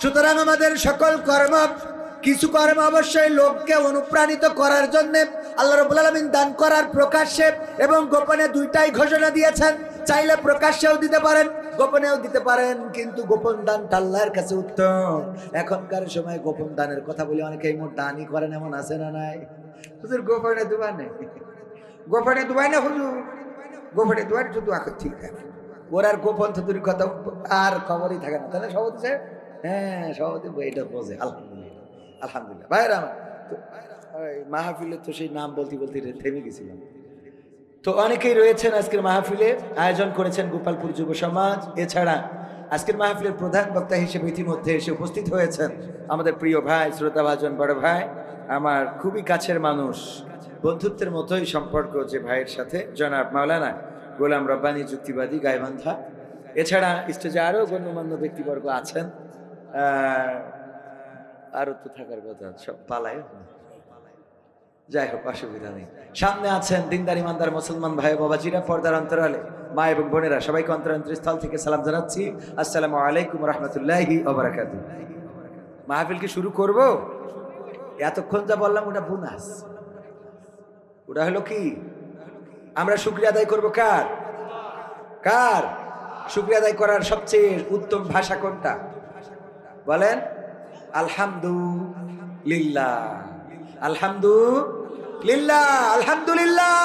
সুতরাং আমাদের সকল কর্ম, কিছু কর্ম অবশ্যই লোককে অনুপ্রাণিত করার জন্য, আল্লাহ রাব্বুল আলামিন দান করার প্রকাশ্যে এবং গোপনে দুইটাই ঘোষণা দিয়েছেন, চাইলে প্রকাশ্যেও দিতে পারেন, গোপনেও দিতে পারেন, কিন্তু গোপন দানটা আল্লাহর কাছে উত্তম। এখনকার সময় গোপন দানের কথা বলে অনেকেই মোট দানই করেন, এমন আছে না নাই? হুজুর গোপনে দুবা নেই, গোপনে দুবাই না হুজুর, গোপনে দুয়ার শুধু ঠিক আছে, ওর আর গোপন থুতুর কথা আর খবরই থাকে না, তাহলে সভাপতি সাহেব, হ্যাঁ সভাপতি এটা বোঝে। আলহামদুলিল্লাহ, আলহামদুলিল্লাহ। ভাইরা আমার মাহফিলে তো সেই নাম বলতে বলতে থেমে গেছিলাম। তো অনেকেই রয়েছেন আজকের মাহফিলে, আয়োজন করেছেন গোপালপুর যুব সমাজ। এছাড়া আজকের মাহফিলের প্রধান বক্তা হিসেবে ইতিমধ্যে এসে উপস্থিত হয়েছেন আমাদের প্রিয় ভাই, শ্রোতাভাজন বড় ভাই, আমার খুবই কাছের মানুষ, বন্ধুত্বের মতোই সম্পর্ক যে ভাইয়ের সাথে, জনাব মাওলানা গোলাম রব্বানী যুক্তিবাদী গাইবান্ধা। এছাড়া স্টেজে আরও গণ্যমান্য ব্যক্তিবর্গ আছেন, আরও তো থাকার কথা, সব পালায়, যাই হোক অসুবিধা নেই। সামনে আছেন দিনদার ইমানদার মুসলমান ভাই বাবাজিরা, পর্দার অন্তরালে মা এবং বোনেরা, সবাইকে অন্তরান্তরস্থল থেকে সালাম জানাচ্ছি, আসসালামু আলাইকুম রহমতুল্লাহি ওয়া বারাকাতুহু। মাহফিল কি শুরু করব? এতক্ষণ যা বললাম ওটা বোনাস, ওটা হলো কি, আমরা শুকরিয়া আদায় করব কার? কার? শুকরিয়া আদায় করার সবচেয়ে উত্তম ভাষা কোনটা বলেন? আলহামদুলিল্লাহ, আলহামদুলিল্লাহ, আলহামদুলিল্লাহ।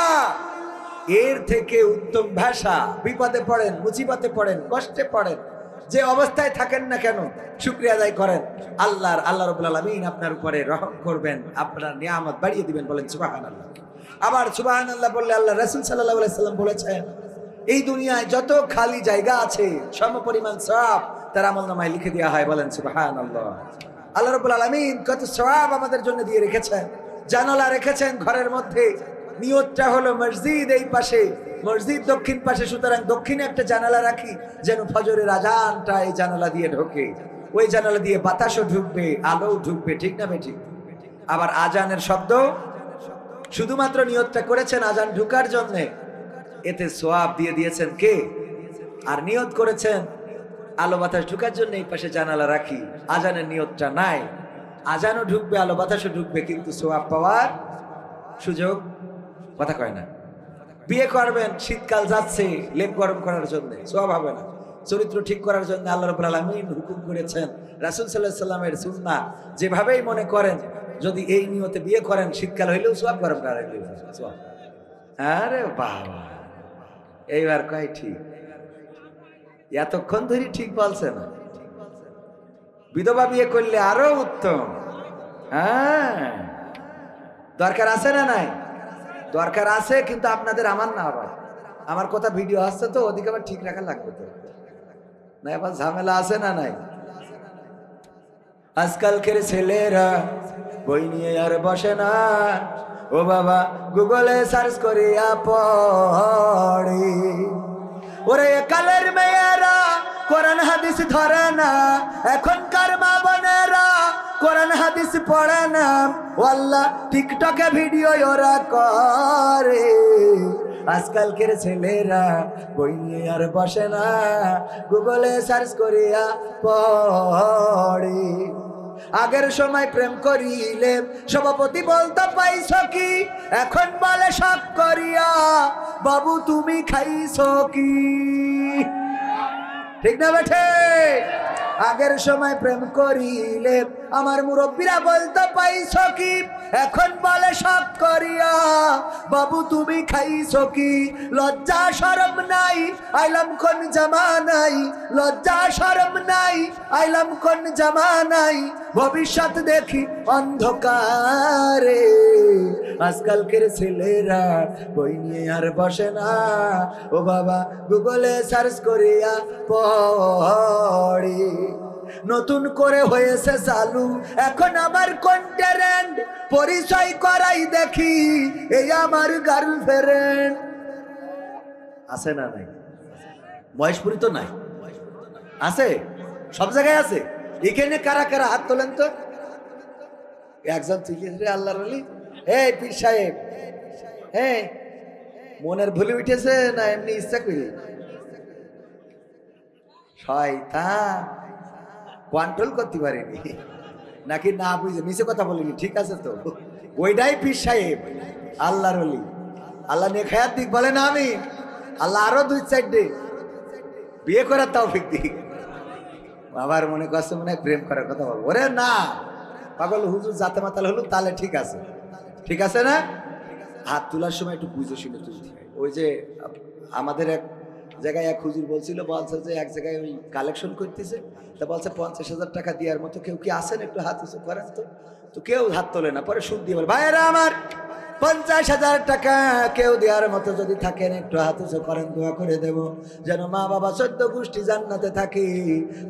এর থেকে উত্তম ভাষা, বিপদে পড়েন, মুসিবতে পড়েন, কষ্টে পড়েন, যে অবস্থায় থাকেন না কেন, শুকরিয়া আদায় করেন। আল্লাহ রাব্বুল আলামিন আপনার উপরে রহম করবেন, আপনার নিয়ামত বাড়িয়ে দিবেন, বলেন সুবহানাল্লাহ। আবার সুবহানাল্লাহ বললে আল্লাহ রাসূল সাল্লাল্লাহু আলাইহি সাল্লাম বলেছেন, এই দুনিয়ায় যত খালি জায়গা আছে সমপরিমাণ সওয়াব তার আমলনামায় লিখে দেওয়া হয়, বলেন সুবহানাল্লাহ। আল্লাহ রাব্বুল আলামিন কত সওয়াব আমাদের জন্য দিয়ে রেখেছেন, জানালা রেখেছেন ঘরের মধ্যে। নিয়তটা হলো মসজিদ এই পাশে, মসজিদ দক্ষিণ পাশে, সুতরাং দক্ষিণে একটা জানালা রাখি যেন ফজরের আজানটা এই জানালা দিয়ে ঢোকে, ওই জানালা দিয়ে বাতাসও ঢুকবে, আলোও ঢুকবে, ঠিক না বেঠিক? আবার আজানের শব্দ, শুধুমাত্র নিয়তটা করেছেন আজান ঢুকার জন্যে, এতে সওয়াব দিয়ে দিয়েছেন কে? আর নিয়ত করেছেন আলো বাতাস ঢুকার জন্য এই পাশে জানালা রাখি, আজানের নিয়তটা নাই, আজানও ঢুকবে, আলো বাতাসও ঢুকবে, কিন্তু সওয়াব পাওয়ার সুযোগ, কথা কয় না। বিয়ে করবেন, শীতকাল যাচ্ছে, লেপ গরম করার জন্য সওয়াব হবে না, চরিত্র ঠিক করার জন্য আল্লাহ রাব্বুল আলামিন হুকুম করেছেন, রাসূল সাল্লাল্লাহু আলাইহি সাল্লামের সুন্নাহ, যেভাবেই মনে করেন যদি এই নিয়তে বিয়ে করেন, শীতকাল হইলেও সওয়াব, গরম করা হইলেও সওয়াব। আরে বাবা, এইবার কয় ঠিক, এতক্ষণ ধরে ঠিক বলছে না। বিধবা বিয়ে করলে আরো উত্তম। হ্যাঁ, দরকার আছে না নাই? দরকার আছে, কিন্তু আপনাদের, আমার না। আবার আমার কথা ভিডিও আসছে তো, ওদিকে আবার ঠিক রাখা লাগবে তো, না আবার ঝামেলা আছে না নাই? আজকালকের ছেলেরা বই নিয়ে আর বসে না, ও বাবা গুগলে সার্চ করিয়া পড়ে। ওরে কালের মেয়েরা কোরআন হাদিস ধরে না, এখনকার মা বোনেরা কোরআন হাদিস পড়ে না, ওয়াল্লাহ টিকটকে ভিডিও ওরা করে। আজকালকের ছেলেরা বই নিয়ে আর বসে না, গুগলে সার্চ করিয়া পড়ে। আগের সময় প্রেম করিলে সভাপতি বলতো পাইছ কি, এখন বলে শখ করিয়া বাবু তুমি খাইছো কি, ঠিক না বেঠে? আগের সময় প্রেম করিলে আমার মুরব্বীরা বলতো পাইছ কি, এখন বলে শখ করিয়া বাবু তুমি খাইছো কি। লজ্জা শরম নাই, আইলাম কোন জামানাই, লজ্জা শরম নাই, আইলাম কোন জামানাই, ভবিষ্যৎ দেখি অন্ধকারে। আজকালকের ছেলেরা বই নিয়ে আর বসে না, ও বাবা গুগলে সার্চ করিয়া পড়ে। নতুন করে হয়েছে চালু এখন আমার কোন ট্রেন্ড, পরিচয় করাই দেখি এই আমার গার্লফ্রেন্ড। আছে না নাই? মহেশপুরি তো নাই, আছে, সব জায়গায় আছে। এখানে কারা কারা হাত তোলেন তো? একজন তুই আল্লাহর ওলি, এই পীর সাহেব, হ্যাঁ মনের ভুলে উঠেছে না এমনি ইচ্ছা করি? শয়তান, কন্ট্রোল করতে পারিনি নাকি না বুঝে মিছে কথা বলিনি? ঠিক আছে তো, ওইটাই পীর সাহেব, আল্লাহর ওলি, আল্লাহ নেখায়াত দিক, বলে না আমি, আল্লাহ আরো 2-4 বিয়ে করার তৌফিক দিক। বাবার মনে করছে মনে হয় প্রেম করার কথা বলবো, ওরে না পাগল হুজুর জাতে মাতাল হলো, তাহলে ঠিক আছে, ঠিক আছে না? হাত তোলার সময় একটু বুঝে শুনে তুলতে হয়। ওই যে আমাদের এক জায়গায় এক হুজুর বলছিল, বলছে যে এক জায়গায় ওই কালেকশন করতেছে, তা বলছে 50,000 টাকা দেওয়ার মতো কেউ কি আসেন, একটু হাত উঁচু করেন তো। তো কেউ হাত তোলে না, পরে সুদ দিয়ে বলে ভাইয়েরা আমার 50,000 টাকা কেউ দেওয়ার মতো যদি থাকেন একটু হাত উঁচু করেন, দোয়া করে দেব যেন মা বাবা 14 গোষ্ঠী জান্নাতে থাকি।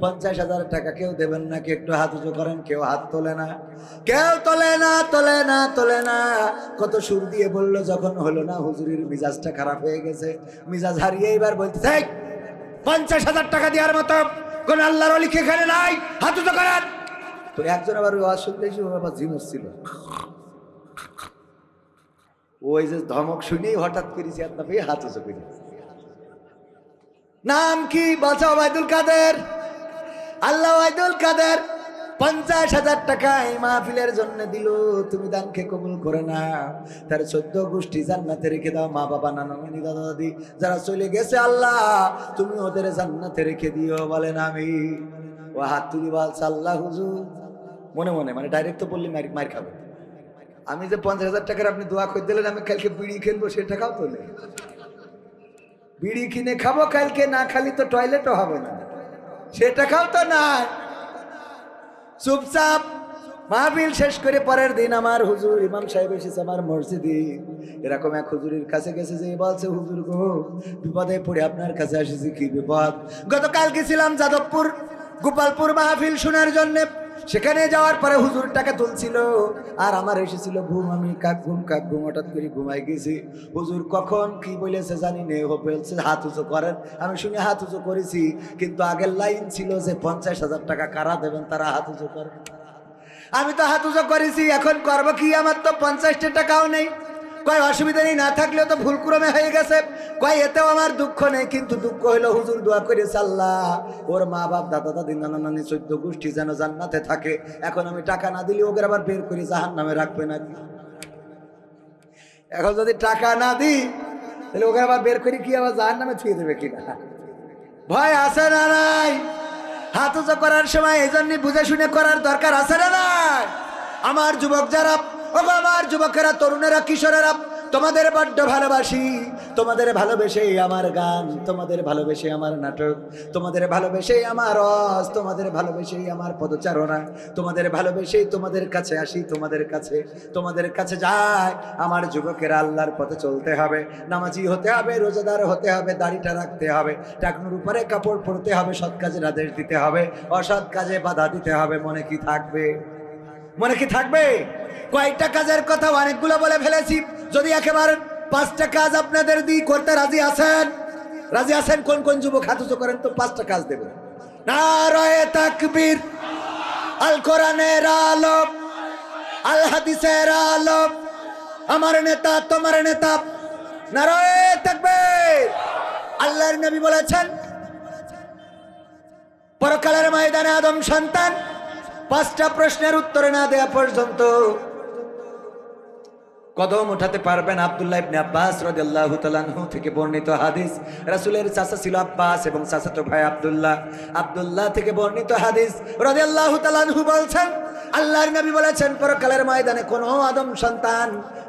50,000 টাকা কেউ দেবেন নাকি? একটু হাত উঁচু করেন। কেউ হাত তোলে না, কেউ তোলে না, তোলে না, তোলে না। কত সুর দিয়ে বললো, যখন হলো না হুজুরের মিজাজটা খারাপ হয়ে গেছে। মিজাজ হারিয়ে এবার বলতে 50,000 টাকা দেওয়ার মতো কোন আল্লাহর ওলি কি এখানে নাই? হাত উঁচু করেন। তো একজন আবার ওয়াজ শুনতে এসে বাবা জিমস ছিল, ওই যে ধমক শুনেই হঠাৎ করেছি আপনাকে হাত উঁচু করি। নাম কি? বলছে ওবায়দুল কাদের। আল্লাহ ওবায়দুল কাদের 50,000 টাকা এই মাহফিলের জন্য দিল। তুমি দানকে কবুল করে না, তার 14 গোষ্ঠী জান্নাতে রেখে দাও। মা বাবা, নানা নানি, দাদা দাদি যারা চলে গেছে, আল্লাহ তুমি ওদের জান্নাতে রেখে দিও। বলেন আমি। ও হাত তুলি বলছে, আল্লাহ হুজুর মনে মনে, মানে ডাইরেক্ট তো বললি মার খাবে। আমি যে 50,000 টাকার আপনি দোয়া করে দিলেন, আমি কালকে বিড়ি কিনবো, সে টাকাও তোলে। বিড়ি কিনে খাবো কালকে, না খালি তো টয়লেটও হবে না, সে টাকাও তো নাই। চুপচাপ মাহফিল শেষ করে পরের দিন আমার হুজুর ইমাম সাহেব এসেছে আমার মসজিদে। এরকম এক হুজুরের কাছে গেছে, যে বলছে, হুজুর গো বিপদে পড়ে আপনার কাছে আসেছি। কি বিপদ? গতকাল গেছিলাম যাদবপুর গোপালপুর মাহফিল শোনার জন্য। সেখানে যাওয়ার পরে হুজুর টাকা তুলছিল, আর আমার এসেছিল ঘুম। আমি কাক ঘুম হঠাৎ করে ঘুমাই গেছি। হুজুর কখন কি বলেছে জানি নে, বলছে হাত উঁচু করেন। আমি শুনে হাত উঁচু করেছি, কিন্তু আগের লাইন ছিল যে 50,000 টাকা কারা দেবেন তারা হাত উঁচু করেন। আমি তো হাত উঁচু করেছি, এখন করবো কি? আমার তো 50 টাকাও নেই। কয় অসুবিধা নেই, না থাকলেও তো ভুলক্রমে হয়ে গেছে। কয় এতেও আমার দুঃখ নেই, কিন্তু দুঃখ হইলো হুজুর দোয়া করেছে আল্লাহ ওর মা বাপ, দাদা দাদি, নানা নানি 14 গোষ্ঠী যেন জান্নাতে থাকে। এখন আমি টাকা না দিলে ওকে আবার বের করে জাহান্নামে রাখবে নাকি? এখন যদি টাকা না দিই তাহলে ওকে আবার বের করে কি আবার জাহান্নামে ছুঁয়ে দেবে কিনা? ভয় আছে না নাই? হাত উঁচু করার সময় এই জন্য বুঝে শুনে করার দরকার আছে না নাই? আমার যুবক যারা, আমার যুবকেরা, তরুণেরা, কিশোরেরা, তোমাদের বড্ড ভালোবাসি। তোমাদের ভালোবেসেই আমার গান, তোমাদের ভালোবেসে আমার নাটক, তোমাদের ভালোবেসেই আমার রস, তোমাদের ভালোবেসেই আমার পদচারণা, তোমাদের ভালোবেসেই তোমাদের কাছে আসি, তোমাদের কাছে যায়। আমার যুবকেরা, আল্লাহর পথে চলতে হবে, নামাজি হতে হবে, রোজাদার হতে হবে, দাড়িটা রাখতে হবে, টাকনুর উপরে কাপড় পরতে হবে, সৎ কাজের আদেশ দিতে হবে, অসৎ কাজে বাধা দিতে হবে। মনে কি থাকবে? মনে কি থাকবে? কয়েকটা কাজের কথা অনেকগুলো বলে ফেলেছি, যদি একেবারে 5টা কাজ আপনাদের দিই, করতে রাজি আছেন? রাজি আছেন? কোন কোন যুবক হাত উঁচু করেন তো 5টা কাজ দেব। নারায়ে তাকবীর, আল কোরআনের আলো, আল হাদিসের আলো, আমার নেতা তোমার নেতা, নারায়ে তাকবীর। আল্লাহর নবী বলেছেন, পরকালের ময়দানে আদম সন্তান 5টা প্রশ্নের উত্তর না দেয়া পর্যন্ত কদম উঠাতে পারবেন। আব্দুল্লাহ ইবনে আব্বাস রাদিয়াল্লাহু তাআলা আনহু থেকে বর্ণিত হাদিস। রাসূলের চাচা ছিল আব্বাস এবং চাচাতো ভাই আব্দুল্লাহ থেকে বর্ণিত হাদিস। রাদিয়াল্লাহু তাআলা আনহু বলছেন, আল্লাহর নবী বলেছেন, পরকালের ময়দানে কোনো আদম সন্তান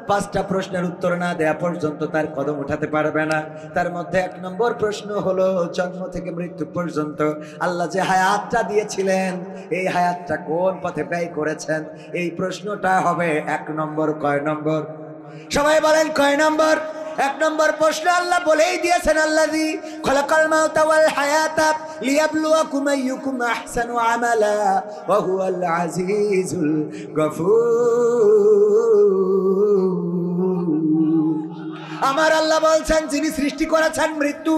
5টা প্রশ্নের উত্তর না দেয়া পর্যন্ত তার কদম উঠাতে পারবে না। তার মধ্যে 1 নম্বর প্রশ্ন হলো, জন্ম থেকে মৃত্যু পর্যন্ত আল্লাহ যে হায়াতটা দিয়েছিলেন, এই হায়াতটা কোন পথে ব্যয় করেছেন? এই প্রশ্নটা হবে 1 নম্বর। কয় নম্বর? সবাই বলেন কয় নম্বর? 1 নম্বর প্রশ্ন আল্লাহ বলেই দিয়েছেন, আল্লাযী খালাকাল মাউতা ওয়াল হায়াতা লিয়াবলুয়াকুম আইয়ুকুম আহসানু আমালা ওয়া হুয়াল আজিজুল গফুর। আমার আল্লাহ বলছেন, যিনি সৃষ্টি করেছেন মৃত্যু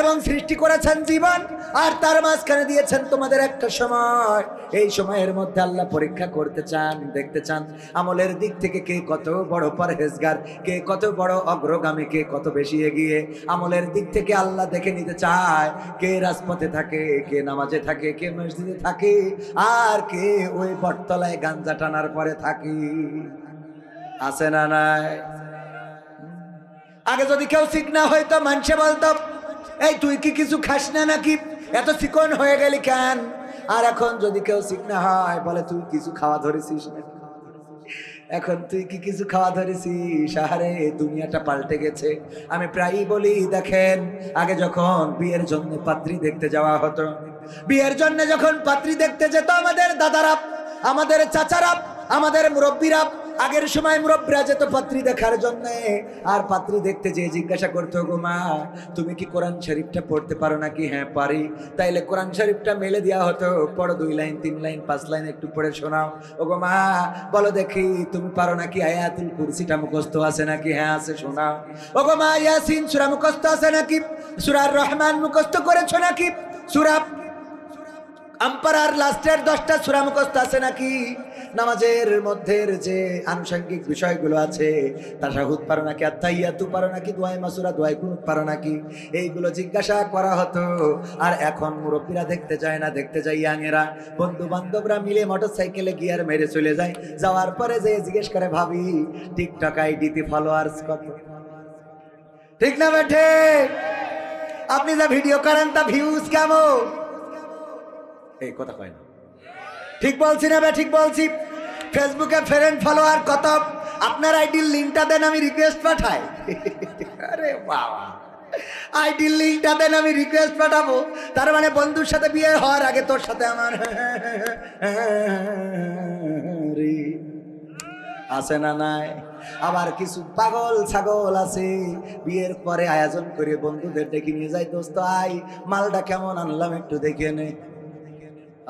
এবং সৃষ্টি করেছেন জীবন, আর তার মাঝখানে দিয়েছেন তোমাদের একটা সময়। এই সময়ের মধ্যে আল্লাহ পরীক্ষা করতে চান, দেখতে চান আমলের দিক থেকে কে কত বড় পরহেজগার, কে কত বড় অগ্রগামী, কে কত বেশি এগিয়ে। আমলের দিক থেকে আল্লাহ দেখে নিতে চায় কে রাজপথে থাকে, কে নামাজে থাকে, কে মসজিদে থাকে, আর কে ওই বটতলায় গাঞ্জা টানার পরে থাকি। আছে না নাই? আগে যদি কেউ চিকনা হইতো, মানুষে বলতো, এই তুই কি কিছু খাস না নাকি, এত চিকন হয়ে গেলি কেন? আর এখন যদি কেউ চিকনা হয়, বলে তুই কিছু খাওয়া ধরেছিস না। এখন তুই কি কিছু খাওয়া ধরেছিস? আরে দুনিয়াটা পাল্টে গেছে। আমি প্রায়ই বলি, দেখেন আগে যখন বিয়ের জন্য পাত্রী দেখতে যাওয়া হতো, বিয়ের জন্য যখন পাত্রী দেখতে যেত আমাদের দাদারা, আমাদের চাচারা, আমাদের মুরব্বীরা, আগের সময় মুরব্বীরা যেত পাত্রী দেখার জন্য, আর পাত্রী দেখতে যেয়ে জিজ্ঞাসা করতো, গো মা তুমি কি কোরআন শরীফটা পড়তে পারো নাকি? হ্যাঁ পারি। তাইলে কোরআন শরীফটা মেলে দেওয়া হতো, পড়ো 2 লাইন 3 লাইন 5 লাইন একটু পড়ে শোনাও। ও গো মা বলো দেখি তুমি পারো নাকি আয়াতুল কুরসিটা মুখস্থ আছে নাকি? হ্যাঁ আছে, শোনাও। ও গো মা ইয়াসিন সূরা মুখস্থ আছে নাকি? সূরা রহমান মুখস্থ করেছো নাকি? সূরা আম্পারার লাস্টের 10টা সূরা মুখস্থ আছে নাকি? নামাজের মধ্যের যে আনুষঙ্গিক বিষয়গুলো আছে, তাশাহুদ পারো নাকি? আত্তাহিয়াতু পারো নাকি? দোয়ায়ে মাসুরা দোয়ায়ে কুনুত পারো নাকি? এইগুলো জিজ্ঞাসা করা হতো। আর এখন মুরব্বীরা দেখতে যায় না, দেখতে যায় ইয়াংয়েরা, বন্ধু বান্ধবরা মিলে মোটরসাইকেলে গিয়ার মেরে চলে যায়। যাওয়ার পরে যে জিজ্ঞেস করে, ভাবি টিকটক আইডিতে ফলোয়ার্স কত? ঠিক না বেঠে? আপনি যা ভিডিও করেন তা ভিউজ কেমন? এই কথা কয় না, ঠিক বলছি না? ঠিক বলছি। ফেসবুকে ফ্রেন্ড ফলোয়ার কত? আপনার আইডির লিঙ্কটা দেন, আমি রিকোয়েস্ট পাঠাই। আরে বাবা, আইডির লিঙ্কটা দেন, আমি রিকোয়েস্ট পাঠাবো। তার মানে বন্ধুর সাথে বিয়ে হওয়ার আগে তোর সাথে আমার আছে না নাই? আবার কিছু পাগল ছাগল আছে, বিয়ের পরে আয়োজন করে বন্ধুদের ডেকে নিয়ে যায়, দোস্ত আই মালটা কেমন আনলাম একটু দেখে নে।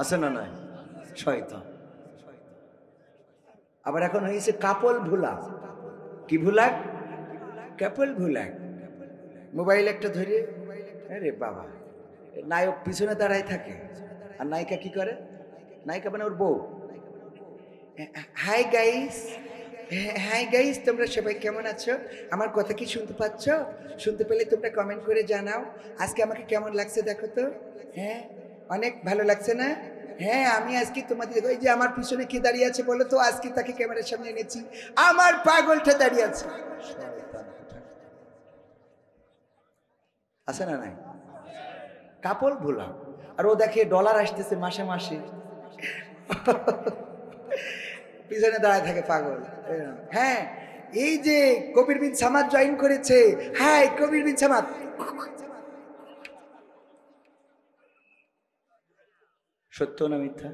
আছে না নাই? শয়তান। আবার এখন হয়েছে কাপল ভুলা। কি ভুলা? কাপল ভুলা। মোবাইল একটা ধরে, আরে বাবা, নায়ক পিছনে দাঁড়ায় থাকে, আর নায়িকা কি করে? নায়িকা মানে ওর বউ। হাই গাইস, হাই গাইস, তোমরা সবাই কেমন আছো? আমার কথা কি শুনতে পাচ্ছ? শুনতে পেলে তোমরা কমেন্ট করে জানাও। আজকে আমাকে কেমন লাগছে দেখো তো। হ্যাঁ অনেক ভালো লাগছে না? হ্যাঁ আমি আজকে তোমাদের, ওই যে আমার পিছনে কে দাঁড়িয়ে আছে বলো তো, আজকে তাকে ক্যামেরার সামনে এনেছি, আমার পাগলটা দাঁড়িয়ে আছে। আছে না নাই? কাপল ভোলা। আর ও দেখে ডলার আসতেছে মাসে মাসে, পিছনে দাঁড়ায় থাকে পাগল। হ্যাঁ এই যে কবির বিন সামাদ জয়েন করেছে, হ্যাঁ কবির বিন সামাদ। সত্য না মিথ্যা?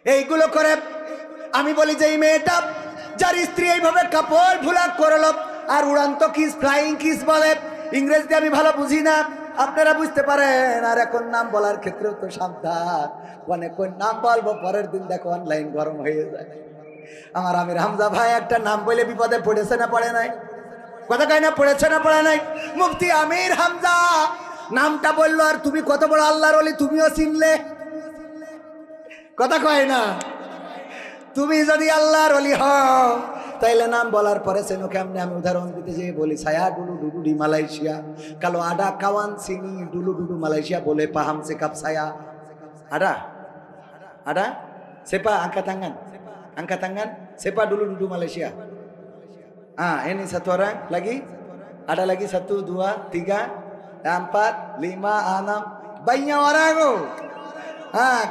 এইগুলো করে আমি বলি যে এই মেয়েটা যার স্ত্রী এইভাবে কাপড় ভুলা করলো, আর উড়ান্ত কিস, ফ্লাইং কিস বলে, ইংরেজি আমি ভালো বুঝি না, আপনারা বুঝতে পারেন। আর এখন নাম বলার ক্ষেত্রেও তো সাবধান, অনেক নাম বলবো পরের দিন দেখো অনলাইন গরম হয়ে যায়। আমার আমির হামজা ভাই একটা নাম বলে বিপদে পড়েছে না পড়ে নাই? কথা কয় না, পড়েছে না পড়ে নাই? মুফতি আমির হামজা নামটা বললো, আর তুমি কত বড় আল্লাহর ওলি, তুমিও চিনলে। কথা কয় না? তুমি যদি আল্লাহর ওলি হও তাইলে নাম বলার পরে চেনো কেমনে? আমি উদাহরণ দিতে যেয়ে বলি, ছায়া ডুলু ডুডুডি মালয়েশিয়া, কালো আডা কাওয়ান সিনি ডুলু ডুডু মালয়েশিয়া বলে পাহাম সে কাপ ছায়া আডা আডা সেপা angka tangan sepa dulu duduk Malaysia. Ini satu orang lagi, ada lagi 1 2 3 4 5 6 banyak orang oh.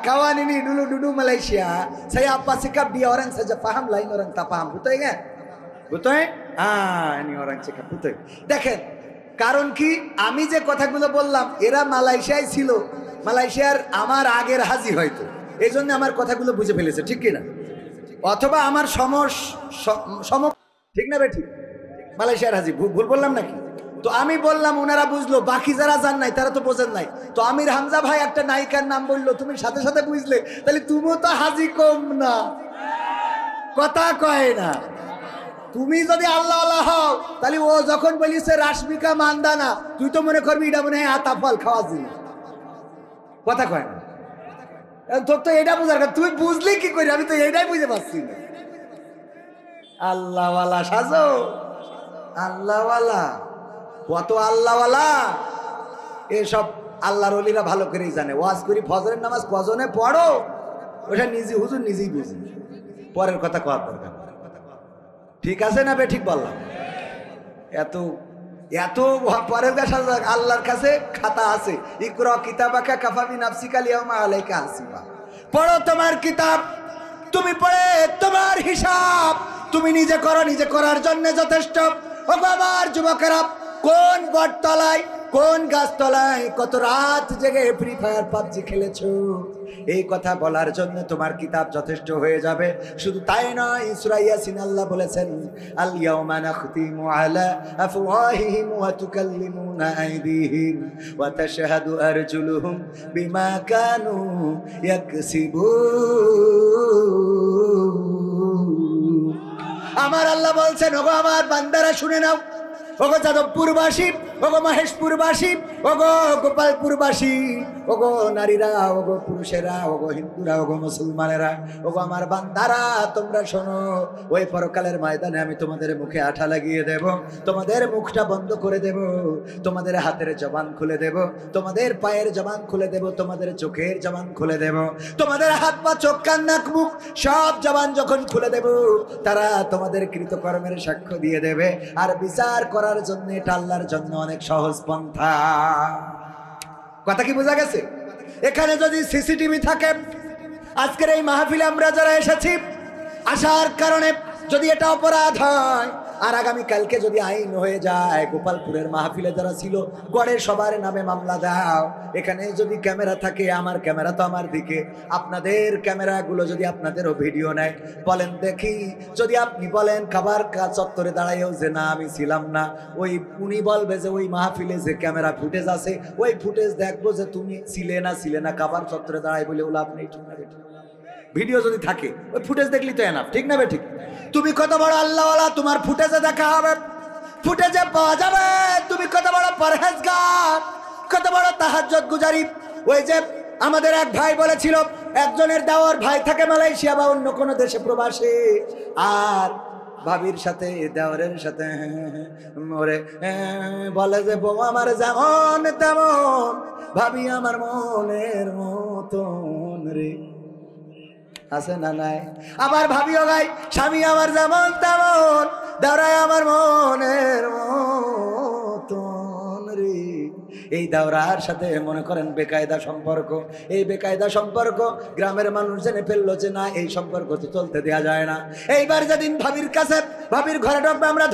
Kawan ini dulu duduk Malaysia, saya apa sikap dia orang saja paham, lain orang tak paham, betul enggak? Betul? Ini orang sikap betul. দেখেন কারণ কি, আমি যে কথাগুলো বললাম এরা মালয়েশিয়ায় ছিল, মালয়েশিয়ার আমার আগের হাজি হয়তো, এই জন্য আমার কথাগুলো বুঝে ফেলেছে, ঠিক কিনা? অথবা আমার সম ঠিক না বেঠিক, মালয়েশিয়ার হাজি। ভুল বললাম নাকি? তো আমি বললাম, ওনারা বুঝলো, বাকি যারা জান নাই তারা তো বোঝেন নাই। তো আমির হামজা ভাই একটা নায়িকার নাম বললো, তুমি সাথে সাথে বুঝলে, তাহলে তুমিও তো হাজি কম না। কথা কয় না? তুমি যদি আল্লাহ আল্লাহ হও, তাহলে ও যখন বলিছে রাশমিকা মান্দানা, তুই তো মনে করবি এটা মনে হয় আতাফল খাওয়া জিনিস। কথা কয় না? তোর তো এটা বুঝার কথা, তুই বুঝলি কি করি? আমি তো এটাই বুঝে পাচ্ছি না। আল্লাহওয়ালা সাজো, আল্লাহওয়ালা, কত আল্লাহওয়ালা, এসব আল্লাহর ওলিরা ভালো করেই জানে। ওয়াজ করি ফজরের নামাজ কজনে পড়ো, ওটা নিজে হুজুর নিজেই বুঝি, পরের কথা কওয়ার দরকার। ঠিক আছে না বে? ঠিক বললাম? এত এত পরের কাছে আল্লাহর কাছে খাতা আছে, ইকরা কিতাবাকা কাফা বিনাফসিকা আল-ইয়াওমা আলাইকা হাসিবা। পড়ো তোমার কিতাব, তুমি পড়ে তোমার হিসাব তুমি নিজে করো, নিজে করার জন্য যথেষ্ট। ও বাবার যুবকেরা, কোন বটতলায়, কোন গাছতলায় কত রাত জেগে ফ্রি ফায়ার পাবজি খেলেছো? এই কথা বলার জন্য তোমার কিতাব যথেষ্ট হয়ে যাবে। শুধু তাই নয়, সূরা ইয়াসিন আল্লাহ বলেছেন, আল ইয়াউমা নাখতিমু আলা আফওয়াহিহিম ওয়া তুকাল্লিমুনা আইদিহিম ওয়া তাশহাদু আরজুলুহুম বিমা কানু ইয়াকসিবুন। আমার আল্লাহ বলছেন, ওগো আমার বান্দারা শুনে নাও, ওগো যাদবপুরবাসী, ওগো মহেশপুরবাসী, ওগো গোপালপুরবাসী, ওগো নারীরা, ওগো পুরুষেরা, ওগো হিন্দুরা, ওগো মুসলমানেরা, ওগো আমার বান্দারা, তোমরা শোনো, ওই পরকালের ময়দানে আমি তোমাদের মুখে আঠা লাগিয়ে দেব, তোমাদের মুখটা বন্ধ করে দেব, তোমাদের হাতের জবান খুলে দেব, তোমাদের পায়ের জবান খুলে দেব, তোমাদের চোখের জবান খুলে দেব, তোমাদের হাত পা চোখ কান নাক মুখ সব জবান যখন খুলে দেব, তারা তোমাদের কৃতকর্মের সাক্ষ্য দিয়ে দেবে। আর বিচার করার জন্য এটা আল্লাহর জন্য অনেক সহজ পন্থা। কথা কি বোঝা গেছে? এখানে যদি সিসিটিভি থাকে, আজকের এই মাহফিলে আমরা যারা এসেছি, আসার কারণে যদি এটা অপরাধ হয়, আর আগামী কালকে যদি আইন হয়ে যায়, গোপালপুরের মাহফিলে যারা ছিল গড়ের সবার নামে মামলা দাও। এখানে যদি ক্যামেরা থাকে, আমার ক্যামেরা তো আমার দিকে, আপনাদের ক্যামেরাগুলো যদি আপনাদেরও ভিডিও নেয়, বলেন দেখি, যদি আপনি বলেন খাবার চত্বরে দাঁড়াইও যে না আমি ছিলাম না, ওই উনি বলবে যে ওই মাহফিলে যে ক্যামেরা ফুটেজ আছে, ওই ফুটেজ দেখবো যে তুমি ছিলে না খাবার চত্বরে দাঁড়াই বলে ওলা আপনি ঠিক না বেঠিক? ভিডিও যদি থাকে, ওই ফুটেজ দেখলি তো এনাফ, ঠিক না বেঠিক? তুমি কত বড় আল্লাহওয়ালা, তোমার ফুটেজে দেখা হবে, ফুটেজে পাওয়া যাবে তুমি কত বড় পরহেজগার, কত বড় তাহাজ্জুদ গুজারি। ওই যে আমাদের এক ভাই বলেছিল, একজনের দেওয়ার ভাই থাকে মালয়েশিয়া বা অন্য কোনো দেশে প্রবাসে, আর ভাবির সাথে দেওয়ারের সাথে ওরে বলে যে বউ আমার যেমন তেমন, ভাবি আমার মনের মতন রে, আছে না নাই? আবার ভাবিও গাই, স্বামী আমার যেমন তেমন, দাঁড়ায় আমার মনের মতন রে। এই দাওরার সাথে মনে করেন বেকায়দা সম্পর্ক, এই বেকায়দা সম্পর্ক গ্রামের মানুষ জেনে ফেললো যে না, এই সম্পর্ক তো চলতে দেওয়া যায় না। এইবার যেদিন ভাবির কাছে, ভাবির ঘরে ঢুকবে, আমরা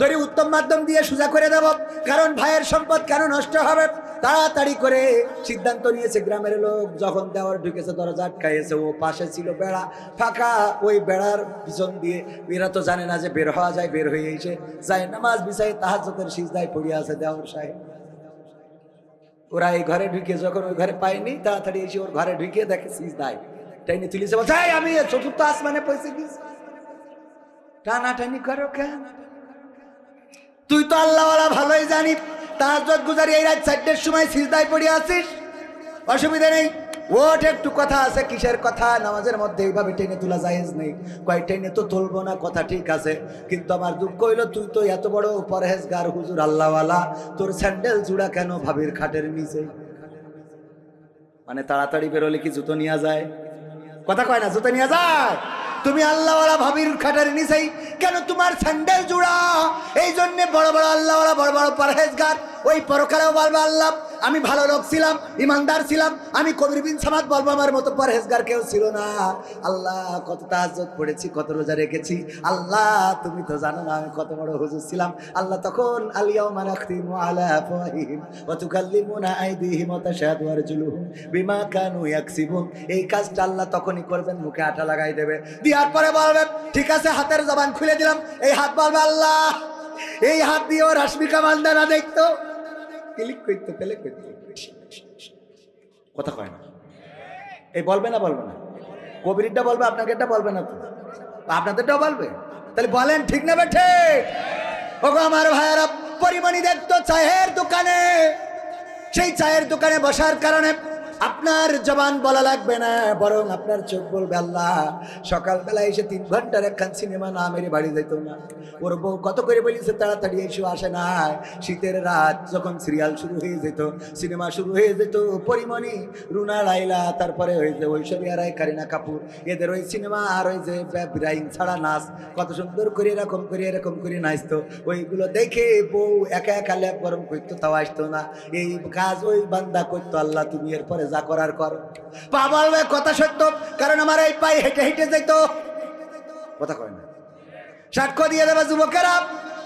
ধরি উত্তম মাধ্যম দিয়ে সোজা করে দেব, কারণ ভাইয়ের সম্পদ কেন নষ্ট হবে। তাড়াতাড়ি করে সিদ্ধান্ত নিয়েছে গ্রামের লোক, যখন দেওয়ার ঢুকেছে দরজা আটকাইছে, ও পাশে ছিল বেড়া ফাঁকা, ওই বেড়ার পিছন দিয়ে, এরা তো জানে না যে বের হওয়া যায়, বের হয়ে এসে যায় নামাজ বিছাই তাহাজ্জুদের সিজদায় পড়ে আছে দেওয়ার সাহেব। ওরা এই ঘরে ঢুকে যখন ওই ঘরে পায়নি, তাড়াতাড়ি এসে ওর ঘরে ঢুকে দেখে সিজদায় টাইনি তুলিছে, বলছে আমি চতুর্থ আসমানে পৌঁছে গেছি। টানাটানি করো কেন? তুই তো আল্লাহওয়ালা ভালোই জানি, তাহাজ্জুদ গুজারি এই রাত 4টার সময় সিজদায় পড়ে আছিস, অসুবিধা নেই, ওঠ, একটু কথা আছে। কিসের কথা? নামাজের মধ্যে এইভাবে টেনে তোলা জায়েজ নেই। কয় টেনে তো তুলবো না, কথা ঠিক আছে, কিন্তু আমার দুঃখ হইল তুই তো এত বড় পরহেজগার হুজুর আল্লাহওয়ালা, তোর স্যান্ডেল জুড়া কেন ভাবির খাটের নিচে? মানে তাড়াতাড়ি বেরোলে কি জুতো নিয়ে যায়? কথা কয় না, জুতো নিয়ে যায়। তুমি আল্লাহওয়ালা ভাবির খাটের নিচেই কেন তোমার স্যান্ডেল জুড়া? এই জন্যে বড় বড় আল্লাহওয়ালা, বড় বড় পরহেজগার, ওই পরকালেও বলবে আল্লাহ আমি ভালো লোক ছিলাম, ইমানদার ছিলাম, আমি কবির বিন সামাদ বলবো আমার মতো পরহেজগার কেউ ছিল না। আল্লাহ কত তাহাজ্জুদ পড়েছি, কত রোজা রেখেছি, আল্লাহ তুমি তো জানো না আমি কত বড় হুজুর ছিলাম। আল্লাহ তখন আল ইয়াউমা নাখতিমু আলা আফওয়াহিহিম ওয়া তুকাল্লিমুনা আইদিহিম ওয়া তাশহাদু আরজুলুহুম বিমা কানু ইয়াকসিবুন। এই কাজটা আল্লাহ তখনই করবেন, মুখে আঠা লাগাই দেবে, দেওয়ার পরে বলবেন ঠিক আছে হাতের জবান খুলে দিলাম। এই হাত বলবে আল্লাহ, এই হাত দিয়ে ও রাশমিকা মান্দানা দেখতো, ক্লিক করতে পেলে করতে। কথা কয় না, এই বলবে না, বলবে না, কবিরটা বলবে, আপনাকেটা বলবে না, তো আপনাদেরটাও বলবে। তাহলে বলেন ঠিক না বেঠে? ওগো আমার ভাইয়েরা, পরিমণি দেখতো চায়ের দোকানে, সেই চায়ের দোকানে বসার কারণে আপনার জবান বলা লাগবে না, বরং আপনার চোখ বলবে আল্লাহ সকালবেলা এসে 3 ঘন্টার একখান সিনেমা না মেরে বাড়ি যেত না। ওর বউ কত করে বলিছে তাড়াতাড়ি এসে আসে না। শীতের রাত যখন সিরিয়াল শুরু হয়ে যেত, সিনেমা শুরু হয়ে যেত, পরিমণি, রুনা লাইলা, তারপরে ওই যে ঐশ্বরিয়া রায়, কারিনা কাপুর, এদের ওই সিনেমা আর ওই যে ব্রাইন ছাড়া নাচ, কত সুন্দর করে এরকম করে নাচতো, ওইগুলো দেখে বউ একা একা ল্যাপ গরম করতো, তাও আসতো না। এই কাজ ওই বান্দা করতো, আল্লাহ তুমি এরপরে যা করার করো। পা বলবে কথা সত্য, কারণ আমার এই পায়ে হেঁটে হেঁটে যেত। কথা কয় না, সাক্ষ্য দিয়ে দেবে যুবকেরা,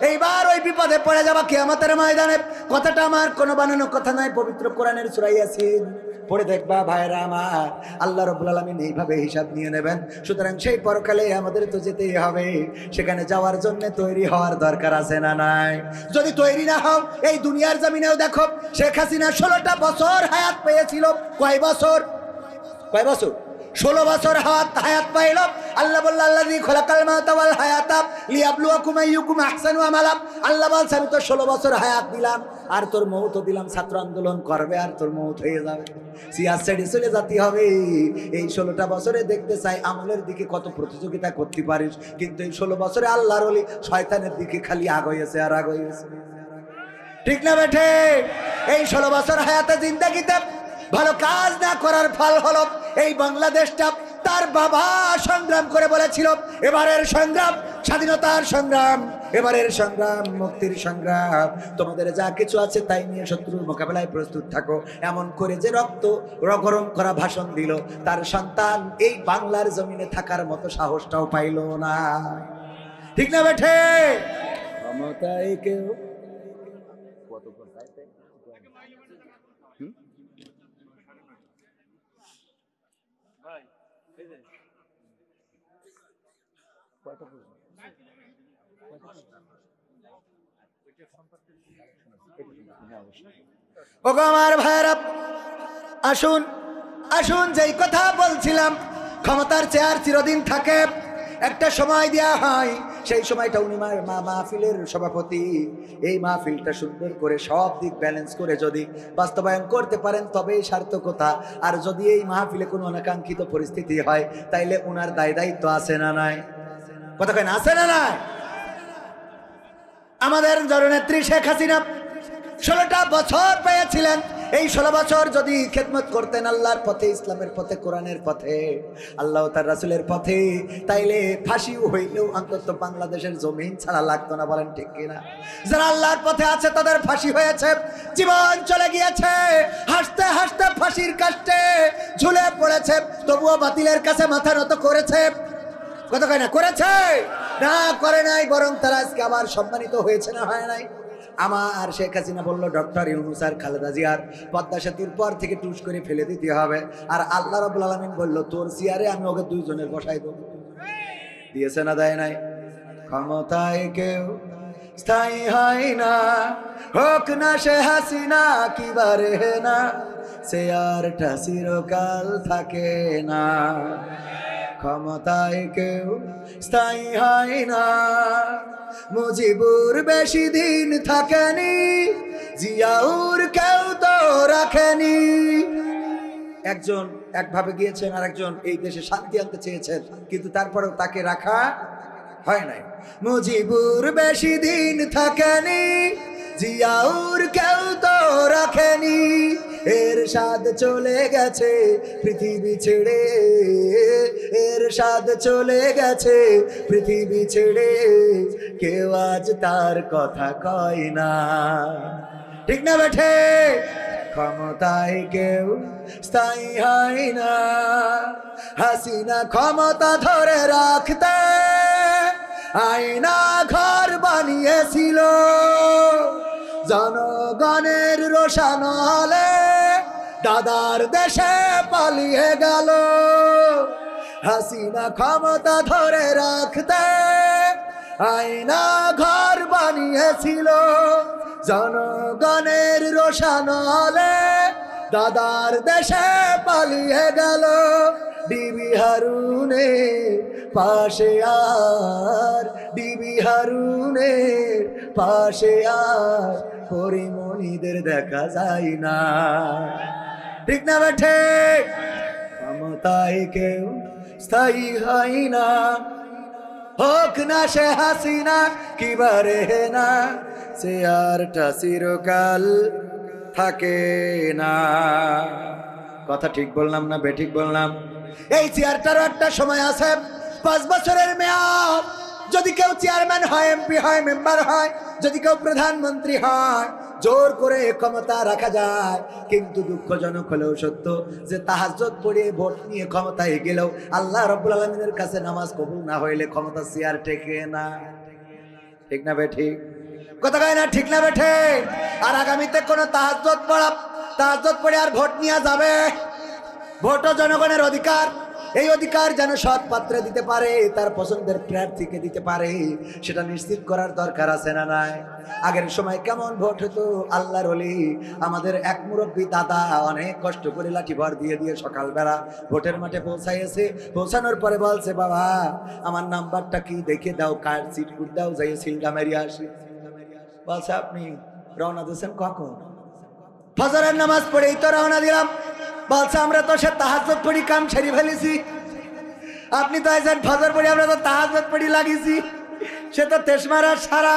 এইবার ওই বিপদে পড়ে যাবা কিয়ামতের ময়দানে। কথাটা আমার কোনো বানানো কথা নয়, পবিত্র কোরআনের সূরা ইয়াসিন পড়ে দেখবা ভাইরা আমার, আল্লাহ রাব্বুল আলামিন এইভাবে হিসাব নিয়ে নেবেন। সুতরাং সেই পরকালে আমাদের তো যেতেই হবে, সেখানে যাওয়ার জন্য তৈরি হওয়ার দরকার আছে না নাই? যদি তৈরি না হও, এই দুনিয়ার জমিনেও দেখো শেখ হাসিনা 16টা বছর হায়াত পেয়েছিল। কয় বছর? 16 বছর হায়াত পাইল। আল্লাহ বলল আল্লাযী খালাকাল মাউতা ওয়াল হায়াতা লিয়াবলুয়াকুম আইয়ুকুম আহসানু আমালা। আল্লাহ বলছে আমি তো 16 বছর হায়াত দিলাম, আর তোর মৌত দিলাম। ছাত্র আন্দোলন করবে আর তোর মৌত হয়ে যাবে, সিয়ার ছেড়ে চলে যেতে হবে। এই 16টা বছরে দেখতে চাই আমলের দিকে কত প্রতিযোগিতা করতে পারিস। কিন্তু এই 16 বছরে আল্লাহর ওলি শয়তানের দিকে খালি আগাইছে আর আগাইছে। ঠিক না বেঠে? এই 16 বছর হায়াতে জিন্দেগিতে ভালো কাজ না করার ফল হলো এই বাংলাদেশটা। তার বাবা সংগ্রাম করে বলেছিল এবারের সংগ্রাম স্বাধীনতার সংগ্রাম, এবারের সংগ্রাম মুক্তির সংগ্রাম। তোমাদের যা কিছু আছে তাই নিয়ে শত্রুর মোকাবেলায় প্রস্তুত থাকো। এমন করে যে রক্ত গরম করা ভাষণ দিল, তার সন্তান এই বাংলার জমিনে থাকার মতো সাহসটাও পাইল না। ঠিক না বেঠে? ক্ষমতায় কেউ ওগো আমার ভাইরা, আসুন আসুন, যেই কথা বলছিলাম, ক্ষমতার চেয়ার চিরদিন থাকে, একটা সময় দেয়া হয়, সেই সময়টা উনি মাহফিলের সভাপতি। এই মাহফিলটা সুন্দর করে সব দিক ব্যালেন্স করে যদি বাস্তবায়ন করতে পারেন তবেই সার্থকতা। আর যদি এই মাহফিলে কোনো অনাকাঙ্ক্ষিত পরিস্থিতি হয় তাইলে উনার দায়িত্ব আছে না নাই? কথা কয় না, আছে না নাই? আমাদের জননেত্রী শেখ হাসিনা 16টা বছর পেয়েছিলেন। এই 16 বছর যদি খেদমত করতেন আল্লাহর পথে, ইসলামের পথে, কোরআনের পথে, আল্লাহ তার রাসূলের পথে, তাইলে ফাঁসিও হইলেও অন্তত বাংলাদেশের জমিন ছাড়া লাগতো না। বলেন ঠিক কিনা? যারা আল্লাহর পথে আছে তাদের ফাঁসি হয়েছে, জীবন চলে গিয়েছে, হাসতে হাসতে ফাঁসির কাষ্টে ঝুলে পড়েছে, তবুও বাতিলের কাছে মাথা নত করেছে। কথা কয় না? করেছে না? করে নাই, বরং তারা আজকে আবার সম্মানিত হয়েছে না হয় নাই? আমার শেখ হাসিনা বলল ডক্টর ইউনূস আর খালেদা জিয়ার পদ্মা সেতুর পর থেকে টুস করে ফেলে দিতে হবে। আর আল্লাহ রাব্বুল আলামিন বলল তোর চেয়ারে আমি ওকে দুইজনের বসাই দেব। দিয়েছে না দেয় নাই? ক্ষমতায় কেউ স্থায়ী হয় না, হোক না সে হাসিনা কিবারে না, চেয়ারটা চিরকাল থাকে না। ক্ষমতায় কেউ স্থায়ী হয় না, মুজিবুর বেশি দিন থাকেনি, জিয়াউর কেউ তো রাখেনি। একজন একভাবে গিয়েছেন আর একজন এই দেশে শান্তি আনতে চেয়েছেন, কিন্তু তারপরেও তাকে রাখা হয় নাই। মুজিবুর বেশি দিন থাকেনি, জিয়াউর কেউ তো রাখেনি। এরশাদ চলে গেছে পৃথিবী ছেড়ে, এরশাদ চলে গেছে পৃথিবী ছেড়ে, কেউ আজ তার কথা কয় না। ঠিক না বেঠে? ক্ষমতায় কেউ স্থায়ী হয় না। হাসিনা ক্ষমতা ধরে রাখতে আয়না ঘর বানিয়েছিল, জনগণের রোশন হলে দাদার দেশে পালিয়ে গেল। হাসিনা ক্ষমতা ধরে রাখতে আয়না ঘর বানিয়েছিল, জনগণের রোশন হলে দাদার দেশে পালিয়ে গেল। ডিবি হারুনের পাশে আর, ডিবি হারুনের পাশে আর পরিমণিদের দেখা যায় না। ঠিক না বেঠে? ক্ষমতায় কেউ স্থায়ী হয় না, হোক না সে হাসিনা কিবারে না, চেয়ারটা চিরকাল থাকে না। কথা ঠিক বললাম না বেঠিক বললাম? এই চেয়ারটারও একটা সময় আছে, 5 বছরের মেয়াদ। যদি কেউ চেয়ারম্যান হয়, এমপি হয়, মেম্বার হয়, যদি কেউ প্রধানমন্ত্রী হয়, জোর করে ক্ষমতা রাখা যায়। কিন্তু দুঃখজনক হলেও সত্য যে তাহাজ্জুদ পড়ে ভোট নিয়ে ক্ষমতায় গেলেও আল্লাহ রাব্বুল আলামিনের কাছে নামাজ কবুল না হইলে ক্ষমতা চেয়ার টেকে না। ঠিক না বেঠিক? কথা কয় না? ঠিক না বেঠে? আর আগামীতে কোনো তাহাজ্জুদ পড়া, তাহাজ্জুদ পড়ে আর ভোট নিয়ে যাবে। ভোটও জনগণের অধিকার। এই অধিকার যেন সৎ পাত্রে দিতে পারে, তার পছন্দের প্রার্থীকে দিতে পারে, সেটা নিশ্চিত করার দরকার আছে না নাই? আগের সময় কেমন ভোট হতো, আল্লাহর ওলি আমাদের এক মুরব্বী দাদা অনেক কষ্ট করে লাঠি ভর দিয়ে দিয়ে সকালবেলা ভোটের মাঠে পৌঁছাইছে। পৌঁছানোর পরে বলছে, বাবা আমার নাম্বারটা কি দেখে দাও, কার সিট কুট দাও, যাই সিলটা মেরিয়ে আসি। বলছে আপনি রওনা দিয়েছেন কখন? ফজরের নামাজ পড়েই তো রওনা দিলাম। বলছে আমরা তো সে তাহাজ্জুদ পড়ি কাম ছেড়ে ফেলেছি। আপনি তো আছেন ফজর পড়ি, আমরা তো তাহাজ্জুদ পড়ি লাগিয়েছি। সে তো তেশমারার সারা।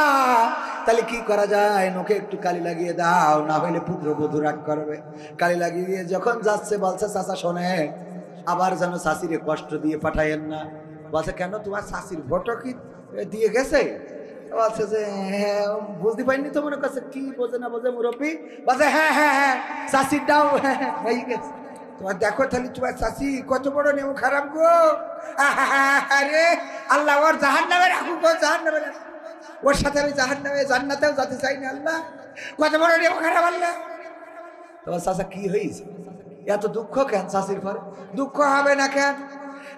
তাহলে কি করা যায়? নোকে একটু কালি লাগিয়ে দাও, না হইলে পুত্রবধূ রাগ করবে। কালি লাগিয়ে দিয়ে যখন যাচ্ছে বলছে, চাচা শোনেন, আবার যেন শাশিরে কষ্ট দিয়ে পাঠাইয়েন না। বলছে কেন, তোমার শাশির ভোটও কি দিয়ে গেছে? বলছে যে হ্যাঁ, বুঝতে পারিনি তো, মনে করছে কি বোঝে না বোঝে মুরব্বী। বলছে হ্যাঁ হ্যাঁ হ্যাঁ শাশিরটাও হয়ে গেছে। তোমার দেখো তাহলে তোমার শাশি কত বড় নেমু খারাপ গো। আরে আল্লাহ ওর জাহান্নামে রাখুক, ও জাহান্নামে রাখুক, ওর সাথে আমি জাহান্নামে জান্নাতেও যেতে চাই না। আল্লাহ কত বড় নেমু খারাপ। আল্লাহ তোমার চাচা কি হয়েছে, এত দুঃখ কেন শাশির পরে? দুঃখ হবে না কেন?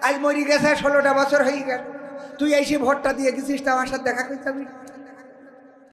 আজ মরি গেছে 16টা বছর হয়ে গেল, তুই এসে ভোটটা দিয়ে গেছিস, তো আমার সাথে দেখা করতে